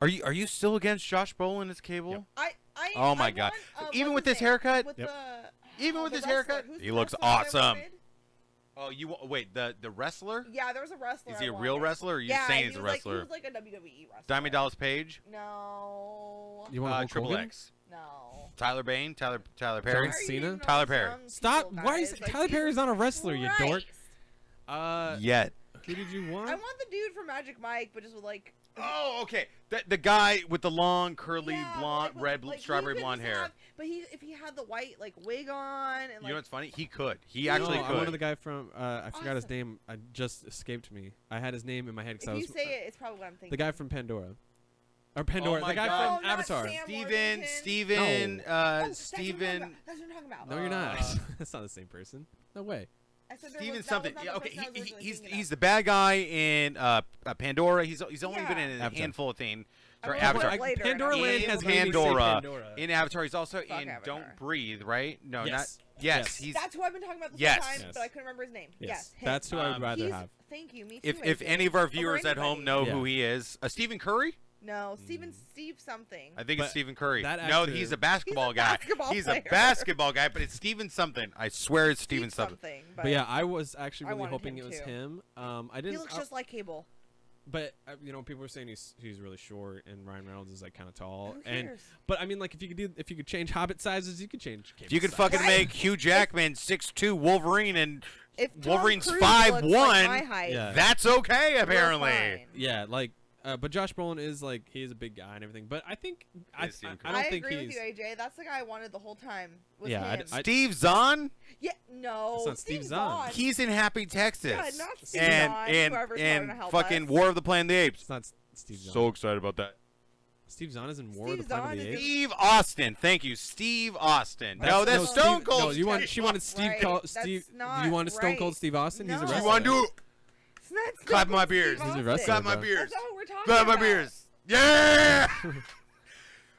the kids. Are you still against Josh Brolin as Cable? Yep. Oh my God. Even with this haircut? With Yep. Even with the his wrestler. haircut? Who's He the looks wrestler that I awesome. wanted? Oh, you the wrestler? Yeah, there was a wrestler. Is he I a real wanted. wrestler? Or are you Yeah, saying he he's a was wrestler? He was like a WWE wrestler. Diamond Dallas Page? No. You want Hulk Triple Hogan? X. No. Tyler Bane? Tyler John Perry? Why are you Cena? hating on Tyler these Perry. young Stop! people, Why is guys? Like, Tyler Jesus Perry's not a wrestler? You dork. Christ. Yet. Who did you want? I want the dude from Magic Mike, but just with like. Oh, okay. The guy with the long, curly, Yeah, but, blonde, like, red, like, he strawberry could blonde just hair. have- but if he had the white like wig on and You like. know what's funny? He could. He No, actually I could. wanted the guy from. I forgot his Awesome. name. I just escaped me. I had his name in my head because if I you was say it, it's probably what I'm thinking. the guy from Pandora, or Pandora. my The guy God. from Oh, not Avatar. Sam. Steven, Worthington. Steven, Oh, that's what I'm talking Steven. about. That's what I'm talking about. No, you're not. Uh, That's not the same person. No way. I said there Steven was, something. That was Yeah, not the okay, person I was originally he's thinking he's of. the bad guy in Pandora. He's only been in a Avatar. handful of things. I Sorry, will look Avatar. up later, Pandora and I'll Land In has look made me say Pandora. Pandora. In Avatar, he's also Fuck in Avatar. Don't Breathe, right? No, Yes. not. Yes, Yes. he's. That's who I've been talking about this Yes. whole time, Yes. but I couldn't remember his name. Yes, him. That's who I would rather He's- have. Thank you. Me too. If AJ. any of our Over viewers at home anybody. know Yeah. who he is, Stephen Curry. No, Steve something. I think But it's Stephen Curry. that No, actor- he's a basketball guy. basketball He's player. a basketball guy, but it's Stephen something. I swear it's Stephen Steve something. But yeah, I was actually I really wanted hoping him it was too. him. I didn't. he looks just like Cable. But you know, people were saying he's really short, and Ryan Reynolds is like kind of tall. Who And cares? but I mean, like if you could change Hobbit sizes, you could change. If you could Cable's fucking size. make Hugh Jackman 6'2", Wolverine, and If Tom Wolverine's Cruise 5'1", looks like my height, Yeah. that's okay we're apparently. fine. Yeah, like. But Josh Brolin is like he is a big guy and everything. But I think I Stephen don't I think agree he's. with you, AJ. That's the guy I wanted the whole time. Was Yeah, him. Steve Zahn, Yeah, no. That's not Steve Zahn. he's in Happy Texas. Yeah, not Steve and Zahn, and whoever's and trying to help fucking us. War of the Planet of the Apes. It's not Steve Zahn. So excited about that. Steve Zahn is in War of Steve the Planet of Zahn the is Apes. in- Steve Austin, thank you, Steve Austin. No, that's Steve- Stone Cold. No, you want Steve she wanted Steve Right, Col- that's Steve. not You wanted Stone Cold right. Steve Austin. He's a No. wrestler. You want to do? It's not Stone Clap my Cold beers. Steve He's a Austin. wrestler. Clap my bro. beers. That's not what we're talking Clap about. my beers. Yeah.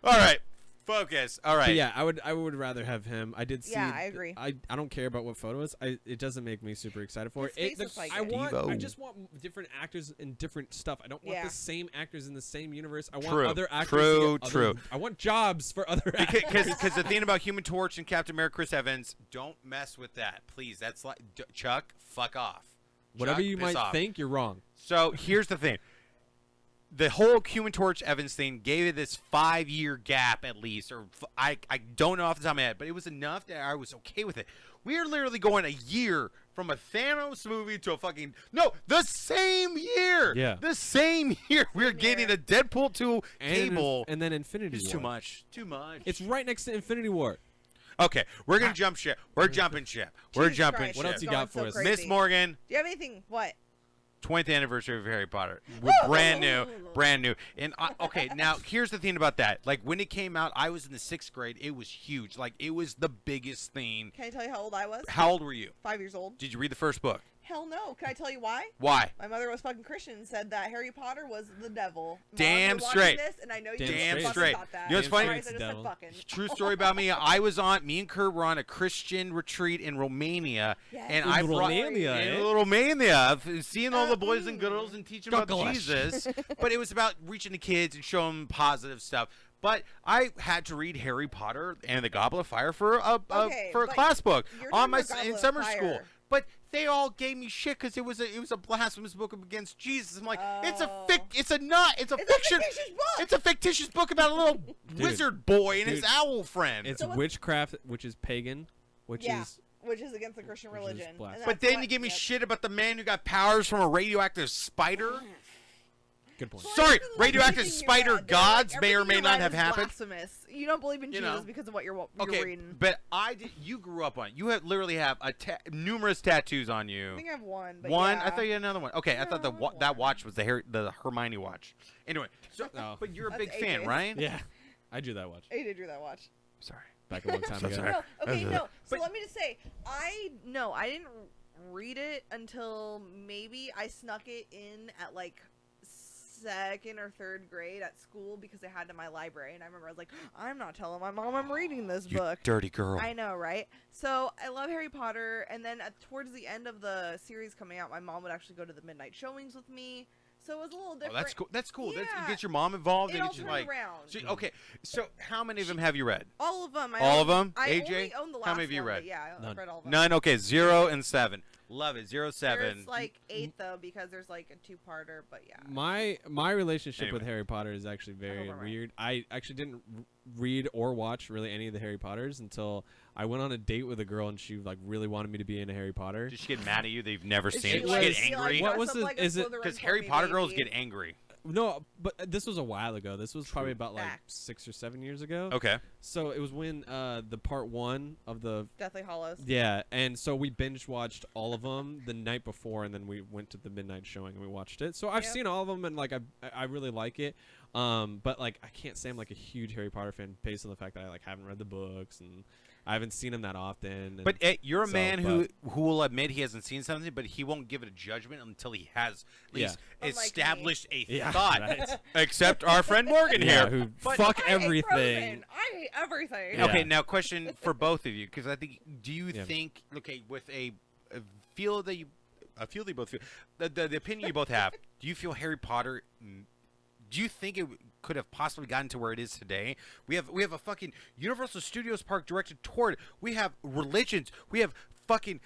All right, focus. All right. But yeah, I would rather have him. I did see. Yeah, I agree. I don't care about what photo is. It doesn't make me super excited for His it. face looks like I it. want. Devo. I just want different actors in different stuff. I don't want Yeah. the same actors in the same universe. I want True, other actors. true, to get true. Other, I want jobs for other actors. Because the thing about Human Torch and Captain America, Chris Evans, don't mess with that, please. That's like Chuck, fuck off. Whatever Chuck, you piss might off. think, you're wrong. So here's the thing. The whole Human Torch Evans thing gave it this 5-year gap at least, or I don't know off the top of my head, but it was enough that I was okay with it. We are literally going a year from a Thanos movie to a fucking the same year. Yeah. The same year. We're getting a Deadpool 2 Cable. and then Infinity It's War. too much. Too much. It's right next to Infinity War. Okay, we're gonna jump ship. We're jumping ship. We're Jesus jumping Christ, ship. What else it's you going got for so us? crazy. Miss Morgan, Do you have anything? What? 20th anniversary of Harry Potter. We're brand new. And okay, now here's the thing about that. Like when it came out, I was in the 6th grade. It was huge. Like it was the biggest thing. Can I tell you how old I was? How old were you? 5 years old. Did you read the first book? Hell no. Can I tell you why? Why? My mother was fucking Christian and said that Harry Potter was the devil. Mom, Damn you're watching straight. This, and I know you Damn fucking straight. thought that. You know what's funny? Sorry, I just said Devil. fucking. True story about me. Me and Kurt were on a Christian retreat in Romania, Yes. and In I brought Romania, in eh? Romania, seeing all the boys and girls and teaching about Goulash. Jesus. But it was about reaching the kids and showing them positive stuff. But I had to read Harry Potter and the Goblet of Fire for a Okay, for a but class book you're on talking my about Goblet in of summer Fire. school. But they all gave me shit because it was a blasphemous book against Jesus. I'm like, it's a Oh. fiction. It's a fictitious book. It's a fictitious book about a little wizard boy and his Dude. owl friend. It's So what- witchcraft, which is pagan, which Yeah. is Which is against the Christian Which is religion. and blasphemy. But that's then what- you give me yep. shit about the man who got powers from a radioactive spider. good point. Well, Sorry, everything like radioactive everything you spider read, they're gods like, may or everything may you not read have is happened. Blasphemous. You don't believe in You Jesus know. because of what you're Okay, reading. but you grew up on it. You literally have numerous tattoos on I you. think I have one. But One? yeah. I thought you had another one. Okay, I thought No, that one. watch was the Hermione watch. Anyway, so Oh. but you're a That's big fan, AJ's. right? Yeah, I drew that watch AJ drew that watch. Sorry. back a long time So ago. sorry. No, okay, no. So But- let me just say, I didn't read it until maybe I snuck it in at like 2nd or 3rd grade at school because they had it in my library, and I remember I was like, I'm not telling my mom I'm reading this You book. dirty girl. I know, right? So I love Harry Potter, and then towards the end of the series coming out, my mom would actually go to the midnight showings with me. So it was a little different. Oh, that's cool. That's cool. That's, Yeah. you get your mom involved. It and all get you turned like. around. So, okay, so how many of them have you read? All of them. All of them? I AJ? only own the last How many have you one, read? but yeah, I've None. read all of them. None. Okay, 0 and 7. Love it. 0, 7. There's like 8 though because there's like a 2-parter, but yeah. My relationship with Anyway. Harry Potter is actually very I'm right. weird. I actually didn't read or watch really any of the Harry Potters until I went on a date with a girl and she like really wanted me to be in a Harry Potter. Did she get mad at you? They've never Is seen she it. like- She was- get angry. What dress was up the- like a is it- Slytherin Because for Harry me, Potter girls baby? get angry. No, but this was a while ago. This was probably about like Facts. 6 or 7 years ago. Okay. So it was when the part 1 of the Deathly Hallows. yeah, and so we binge watched all of them the night before, and then we went to the midnight showing and we watched it. So I've Yep. seen all of them, and like I really like it. But like I can't say I'm like a huge Harry Potter fan based on the fact that I like haven't read the books and I haven't seen them that often. And But you're a so, man who will admit he hasn't seen something, but he won't give it a judgment until he has at least Unlike me. established a Yeah, thought. right. Except our friend Morgan yeah, here. who But- fuck I hate everything. Frozen. I hate everything. Yeah. Okay, now question for both of you, because I think, do you Yeah. think, okay, with a feel that you, I feel they both feel, the opinion you both have, do you feel Harry Potter? Do you think it could have possibly gotten to where it is today? We have a fucking Universal Studios park directed toward. We have religions. We have fucking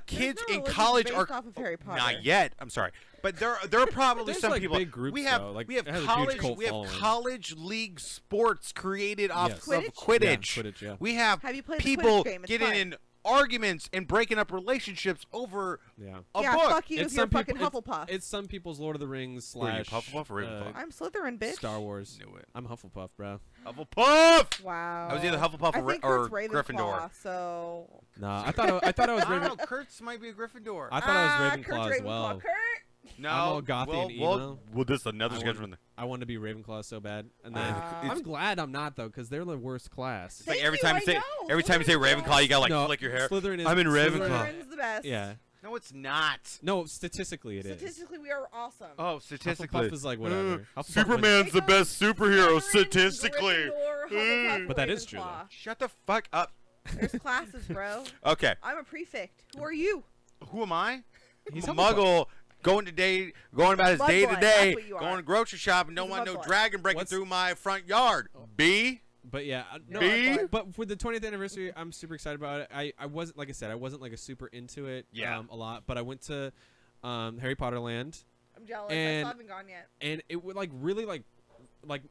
kids no in religions college based are off of Harry Potter. not yet. I'm sorry, but there are probably There's, some like, people. big groups, we have though. Like, we have it has a huge college cult we have following. college league sports created off Yes. of Quidditch? Quidditch. Yeah, Quidditch, yeah. We have Have you played the people Quidditch game? It's getting fun. in arguments and breaking up relationships over Yeah. a yeah, book. fuck you if you're fucking Hufflepuff. It's some people's Lord of the Rings Who are you, slash Hufflepuff or Ravenclaw? I'm Slytherin, bitch. Star Wars. Knew it. I'm Hufflepuff, bro. Hufflepuff. Wow. I was either Hufflepuff I or, think or Kurt's Gryffindor. Ravenclaw, so Nah, I thought I was I don't Raven. know. Kurtz might be a Gryffindor. I thought I was Kurt's Ravenclaw as Ravenclaw. well. Kurt? no, I'm all gothy well, and emo. Well, this is another I schedule. I wanted to be Ravenclaw so bad, and then Wow. I'm glad I'm not though, because they're the worst class. It's like Thank every you, time I you say know. every time you say Slytherin's Ravenclaw, you gotta like No, flick your hair. Slytherin is I'm in Slytherin- Ravenclaw. Slytherin's the best. Yeah. No, it's not. No, statistically it is. Statistically, we are awesome. Oh, statistically, Hufflepuff is like whatever. Hufflepuff Superman's the It best goes superhero Slytherin, statistically. Gryffindor, Hufflepuff, But that is true, Ravenclaw. Shut the fuck up. There's classes, bro. Okay, I'm a prefect. Who are you? who am I? He's I'm a Muggle. Going about his Mudblood, day to that's day, what you are. going to grocery shopping. Don't He's a want no mudblood. dragon breaking What's- through my front yard. B. But yeah, no, B? but for the 20th anniversary, I'm super excited about it. I wasn't, like I said, I wasn't like a super into it Yeah. a lot, but I went to Harry Potter Land, I'm jealous. I And- still haven't gone yet. and it would like really like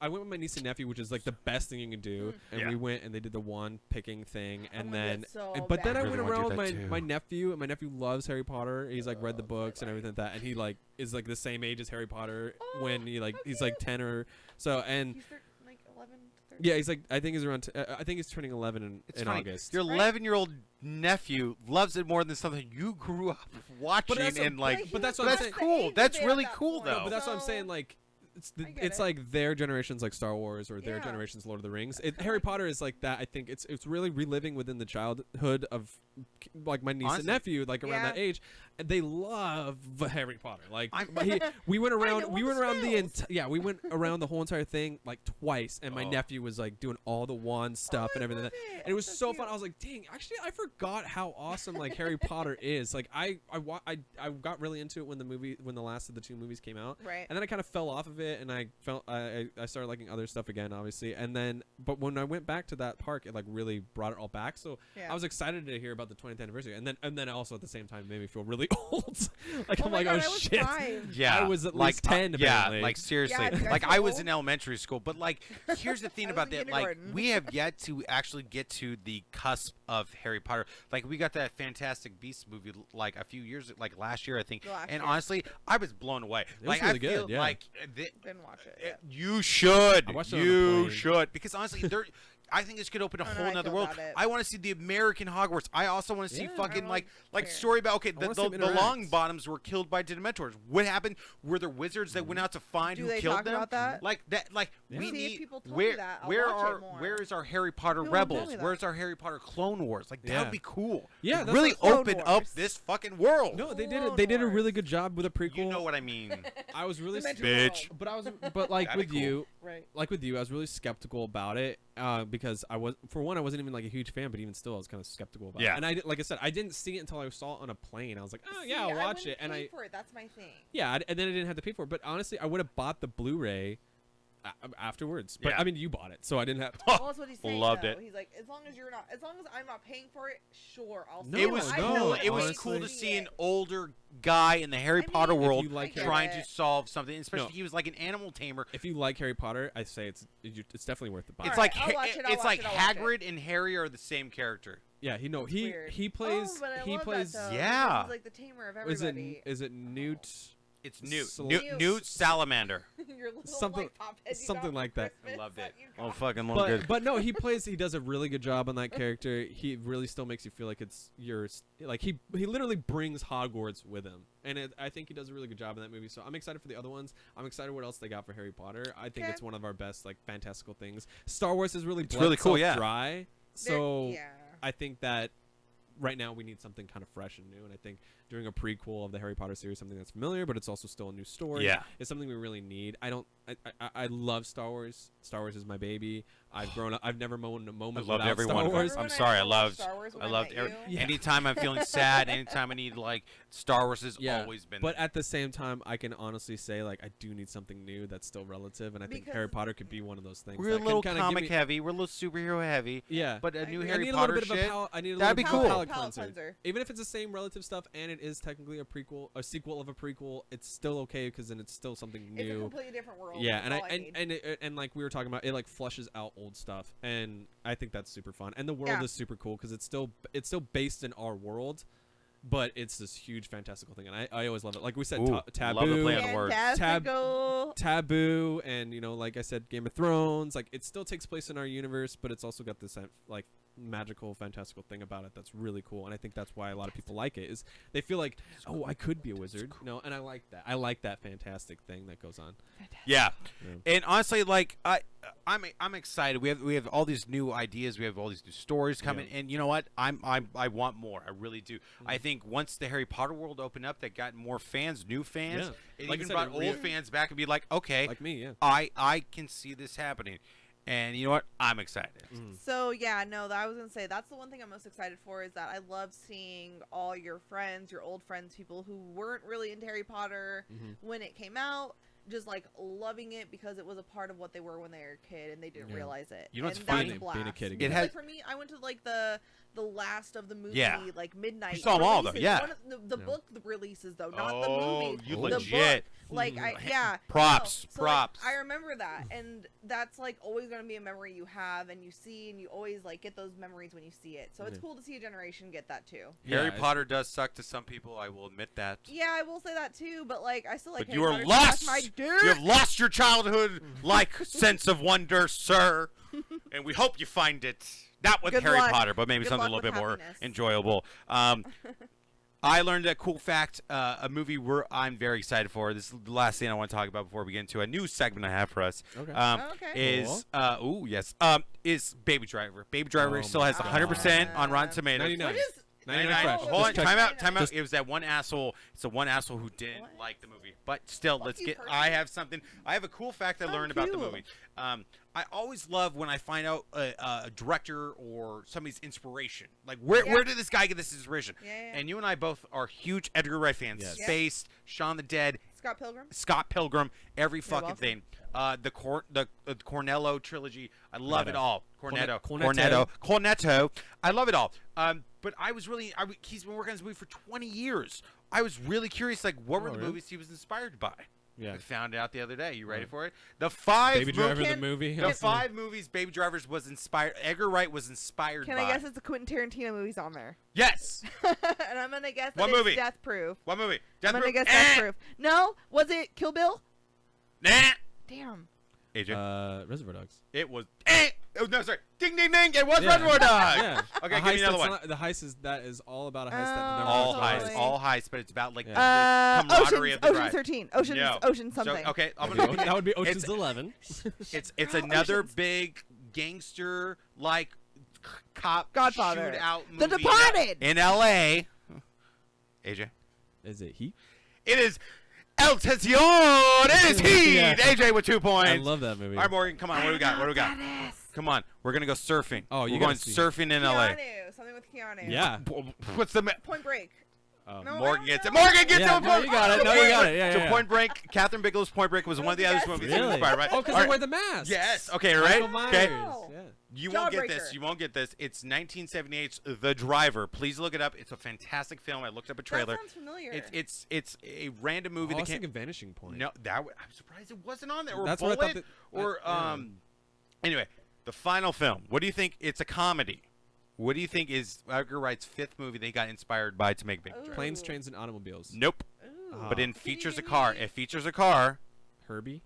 I went with my niece and nephew, which is like the best thing you can do, and Yeah. we went and they did the wand picking thing, I and wanna do then it so but then I bad. went Really wanna around do with that too. my nephew, and my nephew loves Harry Potter. He's like read the Oh, books and my everything like that, and he like is like the same age as Harry Potter Oh, when he like how he's like cute. 10 or so, and He's like 11 to 13. yeah, he's like I think he's around. I think he's turning 11 in funny. August. Your Right? 11-year-old nephew loves it more than something you grew up watching that's a- and like. he but that's was what I'm That's saying. the cool. age of That's it at really that cool, point, though. No, but that's what I'm so- saying. Like, I get it's it. like their generation's like Star Wars or their Yeah. generation's Lord of the Rings. Harry Potter is like that. I think it's really reliving within the childhood of like my niece Honestly. and nephew, like around Yeah. that age, and they love Harry Potter. Like I'm- we went know around, all we the went around the spells. we went around the whole entire thing like twice, and my Oh. nephew was like doing all the wand stuff Oh, and I everything. love Like that. it. And it was That's so cute. fun. I was like, dang, actually, I forgot how awesome like Harry Potter is. Like I got really into it when the last of the two movies came out. Right. And then I kind of fell off of it, and I started liking other stuff again, obviously. And then, but when I went back to that park, it like really brought it all back. So Yeah. I was excited to hear about the 20th anniversary, and then also at the same time, it made me feel really old. like Oh I'm my like, God, oh I was shit. 5. Yeah, I was at like, least 10 yeah, apparently. like seriously. Yeah, you guys like were I was old? in elementary school, but like here's the thing I was about in that. Like kindergarten. we have yet to actually get to the cusp of Harry Potter. Like we got that Fantastic Beasts movie like a few years, like last year I think. Last And year. honestly, I was blown away. was Like really I good, feel yeah. like Didn't watch it. yet. you should. I watched it on the You plane. should because honestly, I think this could open a I don't know whole how I nother feel world. about it. I want to see the American Hogwarts. I also want to see Yeah. fucking I like don't care. story about I wanna see them the interact. Longbottoms were killed by Dementors. What happened? Were there wizards that went out to find Do who they killed talk them? about that? Like that. Like Yeah. we See, if need. people told Where me that, I'll where watch it are more. where is our Harry Potter People don't tell Rebels? me that. Where's our Harry Potter Clone Wars? Like that Yeah. would be cool. Yeah, Like, that's really what- Clone open up Wars. this fucking world. No, they Clone did a Wars. really good job with a prequel. You know what I mean. I was really Dementor Bitch. world. but like That'd with be cool. you, Right. I was really skeptical about it because I wasn't even like a huge fan, but even still, I was kind of skeptical about Yeah. it. And like I said, I didn't see it until I saw it on a plane. I was like, oh See, yeah, I'll I watch wouldn't it. And pay for it. That's my thing. and then I didn't have to pay for it. But honestly, I would have bought the Blu-ray afterwards. But Yeah. I mean, you bought it, so I didn't have. Well, that's what he's saying. Loved though. it. He's like, as long as I'm not paying for it, sure, I'll. No, see It was I cool. know no, It was way cool to honestly- see an older guy in the Harry I mean, Potter if you world like Harry- trying I to get it. solve something. Especially No. if he was like an animal tamer. If you like Harry Potter, I say it's definitely worth the buy. It's Alright, like I'll watch it, I'll it's watch like it, I'll watch it. Hagrid and Harry are the same character. Yeah, he That's weird. he plays Oh, but I he love plays. That, though, Yeah. because he's like the tamer of everybody. Is it Newt? It's Newt. Sl- Newt Salamander. Your little, Something- like, pop head you something got for like that. Christmas I loved it. you Oh, got. fucking love good. But no, he does a really good job on that character. He really still makes you feel like it's yours. Like he literally brings Hogwarts with him, and I think he does a really good job in that movie. So I'm excited for the other ones. I'm excited what else they got for Harry Potter. I think Okay. it's one of our best like fantastical things. Star Wars is really It's bled really cool, itself yeah. dry. So Yeah. I think that right now we need something kind of fresh and new, and I think doing a prequel of the Harry Potter series, something that's familiar but it's also still a new story, Yeah. is something we really need. I love Star Wars. Star Wars is my baby. I've grown up. I've never moaned a moment I loved without every Star one of them. Wars. Remember I'm when sorry, I watched loved- Star Wars when I loved met every, you? Yeah. anytime I'm feeling sad, anytime I need like Star Wars has Yeah, always been. But at the same time, I can honestly say like I do need something new that's still relative, and I think Harry Because- Potter could be one of those things. we're a that can little kinda give comic me- heavy. We're a little superhero heavy. Yeah, But a I new agree. I Harry need a Potter little bit shit. of a palate. I need a that'd little be bit of a cool. palate Palate cleanser. cleanser. Even if it's the same relative stuff and it is technically a sequel of a prequel, it's still okay because then it's still something It's a new. completely different world. Yeah, That's and all need. and like we were talking about, it like flushes out old stuff, and I think that's super fun. And the world Yeah. is super cool because it's still based in our world, but it's this huge fantastical thing, and I always love it. Like we said, Ooh, love the Taboo, play on the words. Fantastical. Taboo, and like I said, Game of Thrones. Like it still takes place in our universe, but it's also got this like magical, fantastical thing about it that's really cool. And I think that's why a lot of people like it. Is they feel like, oh, I could be a wizard, and I like that. I like that fantastic thing that goes on. Yeah. Yeah. And honestly, like I'm excited. We have all these new ideas. We have all these new stories coming. Yeah. And you know what? I want more. I really do. I think once the Harry Potter world opened up, that got more fans, new fans. Yeah. It Like I even said, brought it old really- fans back and be like, okay, Like me, yeah. I can see this happening. And you know what? I'm excited. So yeah, no, I was gonna say that's the one thing I'm most excited for is that I love seeing all your friends, your old friends, people who weren't really into Harry Potter Mhm. when it came out, just like loving it because it was a part of what they were when they were a kid and they didn't Yeah. realize it. You know what's and funny? that's a Being a blast. kid again. Because, It has- like for me, I went to like the last of the movie, Yeah. like midnight. You saw 'em all, though, releases. yeah. One of the Yeah. book releases though, not Oh, the movie. you the legit. book. Like Mhm. yeah. Props, No, so, like, props. I remember that, and that's like always gonna be a memory you have, and you see, and you always like get those memories when you see it. So it's Yeah. cool to see a generation get that too. Harry Yeah, Potter does suck to some people. I will admit that. Yeah, I will say that too, but like I still like. But Harry you are Potter, so lost. that's my You have dirt. lost your childhood like sense of wonder, sir. And we hope you find it. Not with Good Harry luck. Potter, but maybe Good something a luck little bit with more happiness. enjoyable. I learned a cool fact, a movie I'm very excited for. This is the last thing I want to talk about before we get into a new segment I have for us. Okay. Okay. Is is Baby Driver. Baby Driver Oh still my has God. 100% on Rotten Tomatoes. 99. What is? 99 fresh. Hold on, Just check. time out, time out. Just- It was that one asshole. It's the one asshole who didn't What? like the movie. But still, let's Fuck you, get. person. I have something. I have a cool fact I Oh, learned about the cool. movie. I always love when I find out a director or somebody's inspiration. Like where Yeah. where did this guy get this inspiration? Yeah, yeah. And you and I both are huge Edgar Wright fans. Yes. Yeah. Spaced, Shaun the Dead, Scott Pilgrim. Scott Pilgrim, every fucking welcome. thing. The Cornello trilogy, I love it Cornetto. all. Cornetto, Cornetto. Cornetto, I love it all. But I was really, he's been working on this movie for 20 years. I was really curious, like, what were Oh, the really? movies he was inspired by? Yeah. I found out the other day. You ready Right. for it? The five Baby mo- Driver the Can- movie. the five movies Baby Drivers was inspired. Edgar Wright was inspired Can by. I guess it's a Quentin Tarantino movie's on there? Yes. And I'm gonna guess that What it's movie? Death Proof. What movie? I'm gonna Proof? guess Death Proof. No, was it Kill Bill? Nah. Damn. AJ. Reservoir Dogs. It was. Oh, no, sorry. Ding, ding, ding. It was Yeah. Reservoir Dogs. Yeah. Okay, A give me heist another that's one. not- the heist is all about a heist that never All Totally. heist, all heist, but it's about like Yeah. the camaraderie of the Ocean's drive. 13. Ocean's No. Ocean So, something. okay, I'm That gonna. would be Ocean's 11. It's another Oceans. big gangster like cop Godfather. shootout The movie Departed. in L.A. AJ, Is it he? it is El Tension. It is Heat. Yeah. AJ with 2 points. I love that movie. All right, Morgan, come on. What do we got? What do we got? Come on, we're gonna go surfing. Oh, you we're gotta going see. surfing in L.A. Keanu. Something with Keanu. Yeah. What's the? Point Break. Oh. No, Morgan I gets it. don't know. Morgan gets Yeah, it. no, you got it. No, you got it. Yeah, So yeah. Point Break, Catherine Bigelow's Point Break was one of the other Yes. movies Really? inspired, right? Oh, because All they right. wear the mask. Yes. Okay, right? Michael Okay. Myers. Yeah. You won't get Jawbreaker. this. You won't get this. It's 1978's The Driver. Please look it up. It's a fantastic film. I looked up a trailer. That sounds familiar. It's a random movie Oh, I that was came. thinking Vanishing Point. No, I'm surprised it wasn't on there. Or That's what I Bullet. thought Or yeah. Anyway, the final film. What do you think? It's a comedy. What do you think is Edgar Wright's 5th movie they got inspired by to make Big Ooh. Drive? Planes, Trains, and Automobiles. Nope. Ooh. Ah. But it Can you features a give car. me- It features a car, Herbie.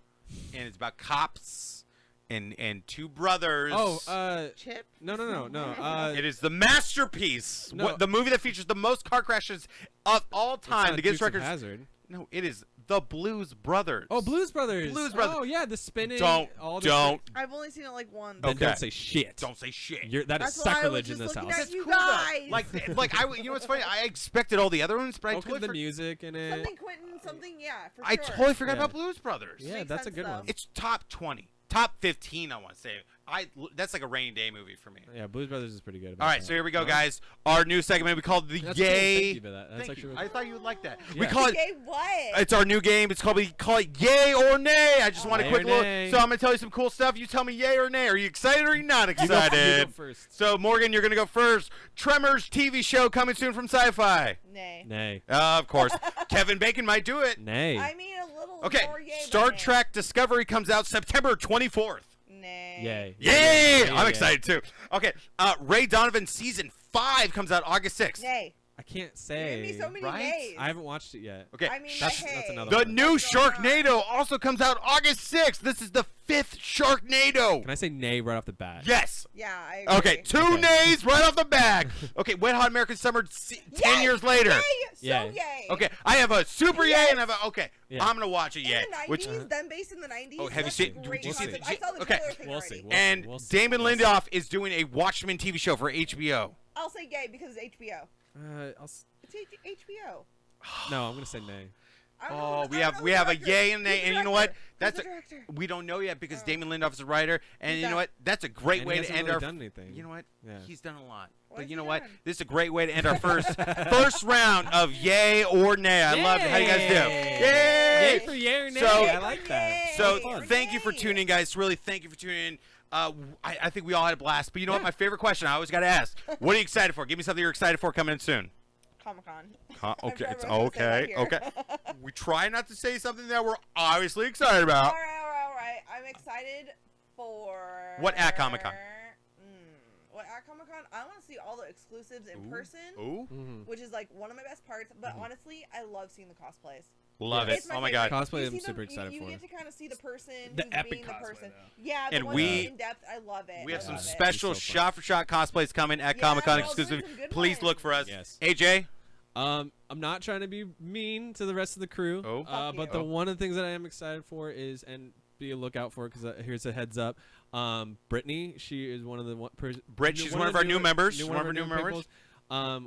and it's about cops and 2 brothers. Oh, Chip. no. It is the masterpiece. No. What, the movie that features the most car crashes of all it's time. not The Guinness Dukes of records. Hazzard. No, it is the Blues Brothers. Oh, Blues Brothers. Blues Brothers. Oh, yeah, the spinning. Don't all the don't I've only seen it like once. Then Okay. don't say shit. don't say shit. That is That's why I was sacrilege in just this looking house. at you cool, though. guys. Like you know what's funny? I expected all the other ones, but I Oh, 'cause totally the forgot. music in it. Something Quentin, something, yeah, for I sure. totally forgot Yeah. about Blues Brothers. Yeah, Makes that's a sense, good though. one. It's top 20, top 15. I want to say. That's like a rainy day movie for me. Yeah, Blues Brothers is pretty good. About All right, that. so here we go, No? guys. Our new segment we called the That's cool. Yay. Thank you for that. That's Thank actually you. really I thought you would like that. Yeah. We call it. Okay, what? It's our new game. We call it Yay or Nay. I just want a Yay quick or little. nay. So I'm gonna tell you some cool stuff. You tell me Yay or Nay. Are you excited or are you not You go- excited? you go first. So Morgan, you're gonna go first. Tremors TV show coming soon from Sci-Fi. Nay. Nay. Of course. Kevin Bacon might do it. Nay. I mean, a little Okay. more yay. Star than nay. Trek Discovery comes out September 24th. Nay. Yay. Yay! Yeah, I'm yeah. excited too. Okay. Ray Donovan season 5 comes out August 6th. Nay. I can't You say. gave me so many right? nays. I haven't watched it yet. Okay. I mean, That's- hey. that's another The one. new What's going on? Sharknado also comes out August 6th. This is the 5th Sharknado. Can I say nay right off the bat? Yes. Yeah, I agree. Okay, 2 Okay. nays right off the bat. Okay, Wet Hot American Summer 10 Yay! years later. Yay! So Yay. yay. Okay, I have a super yay Yes. and I have a okay. Yeah. I'm gonna watch it In yay. the 90s, Which them based in the 90s. Oh, have you that's seen- a great did you see concept. the- I saw the okay. trailer thing We'll already. see. and We'll see. Damon We'll see. Lindelof is doing a Watchmen TV show for HBO. I'll say yay because it's HBO. It's HBO. No, I'm gonna say nay. I don't know Oh, who- we I don't have know we the have a director. yay and a nay, Who's the and you know what? director? That's Who's the a, director? we don't know yet because Oh. Damon Lindelof is a writer, and Who's you know that? what? That's a great And way he to hasn't end really our. done anything. You know what? Yeah. He's done a lot, What but has you he know what? done? This is a great way to end our first round of yay or nay. I love it. How you guys do? Yay! Yay! Yay for yay or nay. So- I like that. So Yay or thank you for nay. tuning in, guys. Really, thank you for tuning in. I think we all had a blast. But you know what? Yeah. My favorite question I always got to ask: what are you excited for? Give me something you're excited for coming in soon. Comic-Con. Okay, I'm it's gonna say that okay. here. Okay. We try not to say something that we're obviously excited about. All right. I'm excited for... What at Comic-Con? What at Comic-Con? I want to see all the exclusives in person, Ooh, Mhm. which is like one of my best parts. But honestly, I love seeing the cosplays. love It's it. my Oh my favorite. god. Cosplay You I'm see super them- excited you for. get to kind of see the person The who's epic being the cosplay, person. though. Yeah, And the ones we- in depth. I love it. We have I some love it. special It's so fun. shot-for-shot cosplays coming at Yeah, Comic-Con we're all doing exclusive. some good Please look ones. for us. Yes. AJ. I'm not trying to be mean to the rest of the crew. Oh. Fuck but you. the one of the things that I am excited for is, and be a lookout for, because here's a heads up. Brittany, she is one of the Britt, she's one of our new members. One of our new members.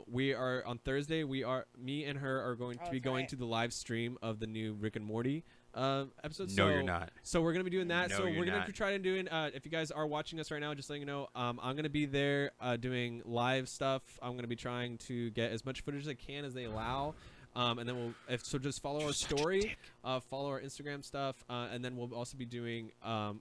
We are on Thursday. Me and her are going to Oh, be that's going right. to the live stream of the new Rick and Morty episode. No, you're not. So we're gonna be doing that. No, So you're we're gonna not. try to doing. If you guys are watching us right now, just letting you know, I'm gonna be there doing live stuff. I'm gonna be trying to get as much footage as I can as they allow. And then just follow our story, follow our Instagram stuff, and then we'll also be doing a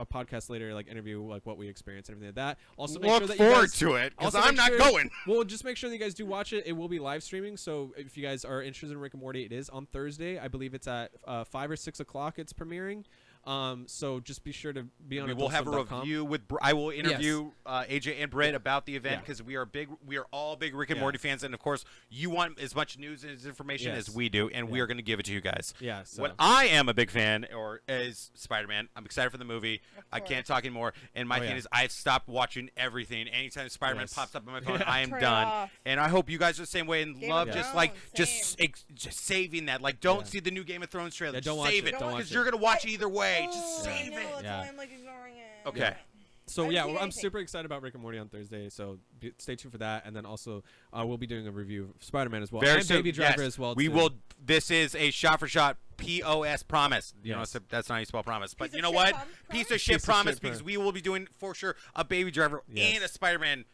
podcast later, like interview, like what we experienced and everything like that. Also, make Look sure that you forward guys, to it because also I'm make not sure- going. Well, just make sure that you guys do watch it. It will be live streaming, so if you guys are interested in Rick and Morty, it is on Thursday. I believe it's at 5 or 6 o'clock. It's premiering. So just be sure to be on. We will have a adultswim.com. review with. I will interview AJ and Britt about the event Yeah. because we are all big Rick and Yeah. Morty fans, and of course, you want as much news and information Yes. as we do, and we Yeah. are going to give it to you guys. Yeah. So. What I am a big fan, or is Spider-Man. I'm excited for the movie. Of I can't course. talk anymore. And my Oh, thing yeah. is, I've stopped watching everything. Anytime Spider-Man Yes. pops up on my phone, Yeah. I am Turn it done. off. And I hope you guys are the same way and Game love of just Thrones, just saving that. Like, don't Yeah. see the new Game of Thrones trailer. Yeah, Just don't watch save it. it Don't watch because it. you're gonna watch it either way. Just Oh, save I know, it. that's Yeah. why I'm like ignoring it. Okay. So I yeah, haven't seen I'm anything. super excited about Rick and Morty on Thursday. So stay tuned for that, and then also we'll be doing a review of Spider-Man as well, Very and soon. Baby Driver Yes. as well. We too. will. This is a shot-for-shot POS promise. You know, Yes. so that's not how you spell promise. But Piece you of know shit what? promise? Piece of Piece shit of promise shit because promise. we will be doing for sure a Baby Driver Yes. and a Spider-Man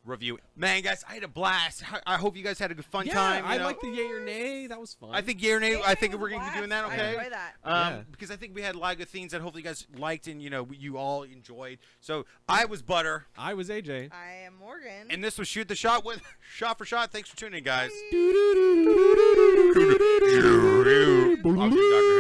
review. Man, guys, I had a blast. I hope you guys had a good fun Yeah, time. I you know? like the yay or nay. That was fun. I think yeah or nay. Yeah, I think it was we're a going to be doing that. blast. Okay. I enjoy that. Yeah. Because I think we had a lot of good things that hopefully you guys liked and you all enjoyed. So I was Butter, I was AJ. I am Morgan. and this was Shoot the Shot with Shot for Shot. Thanks for tuning in, guys. Bye. I'll see you, Dr.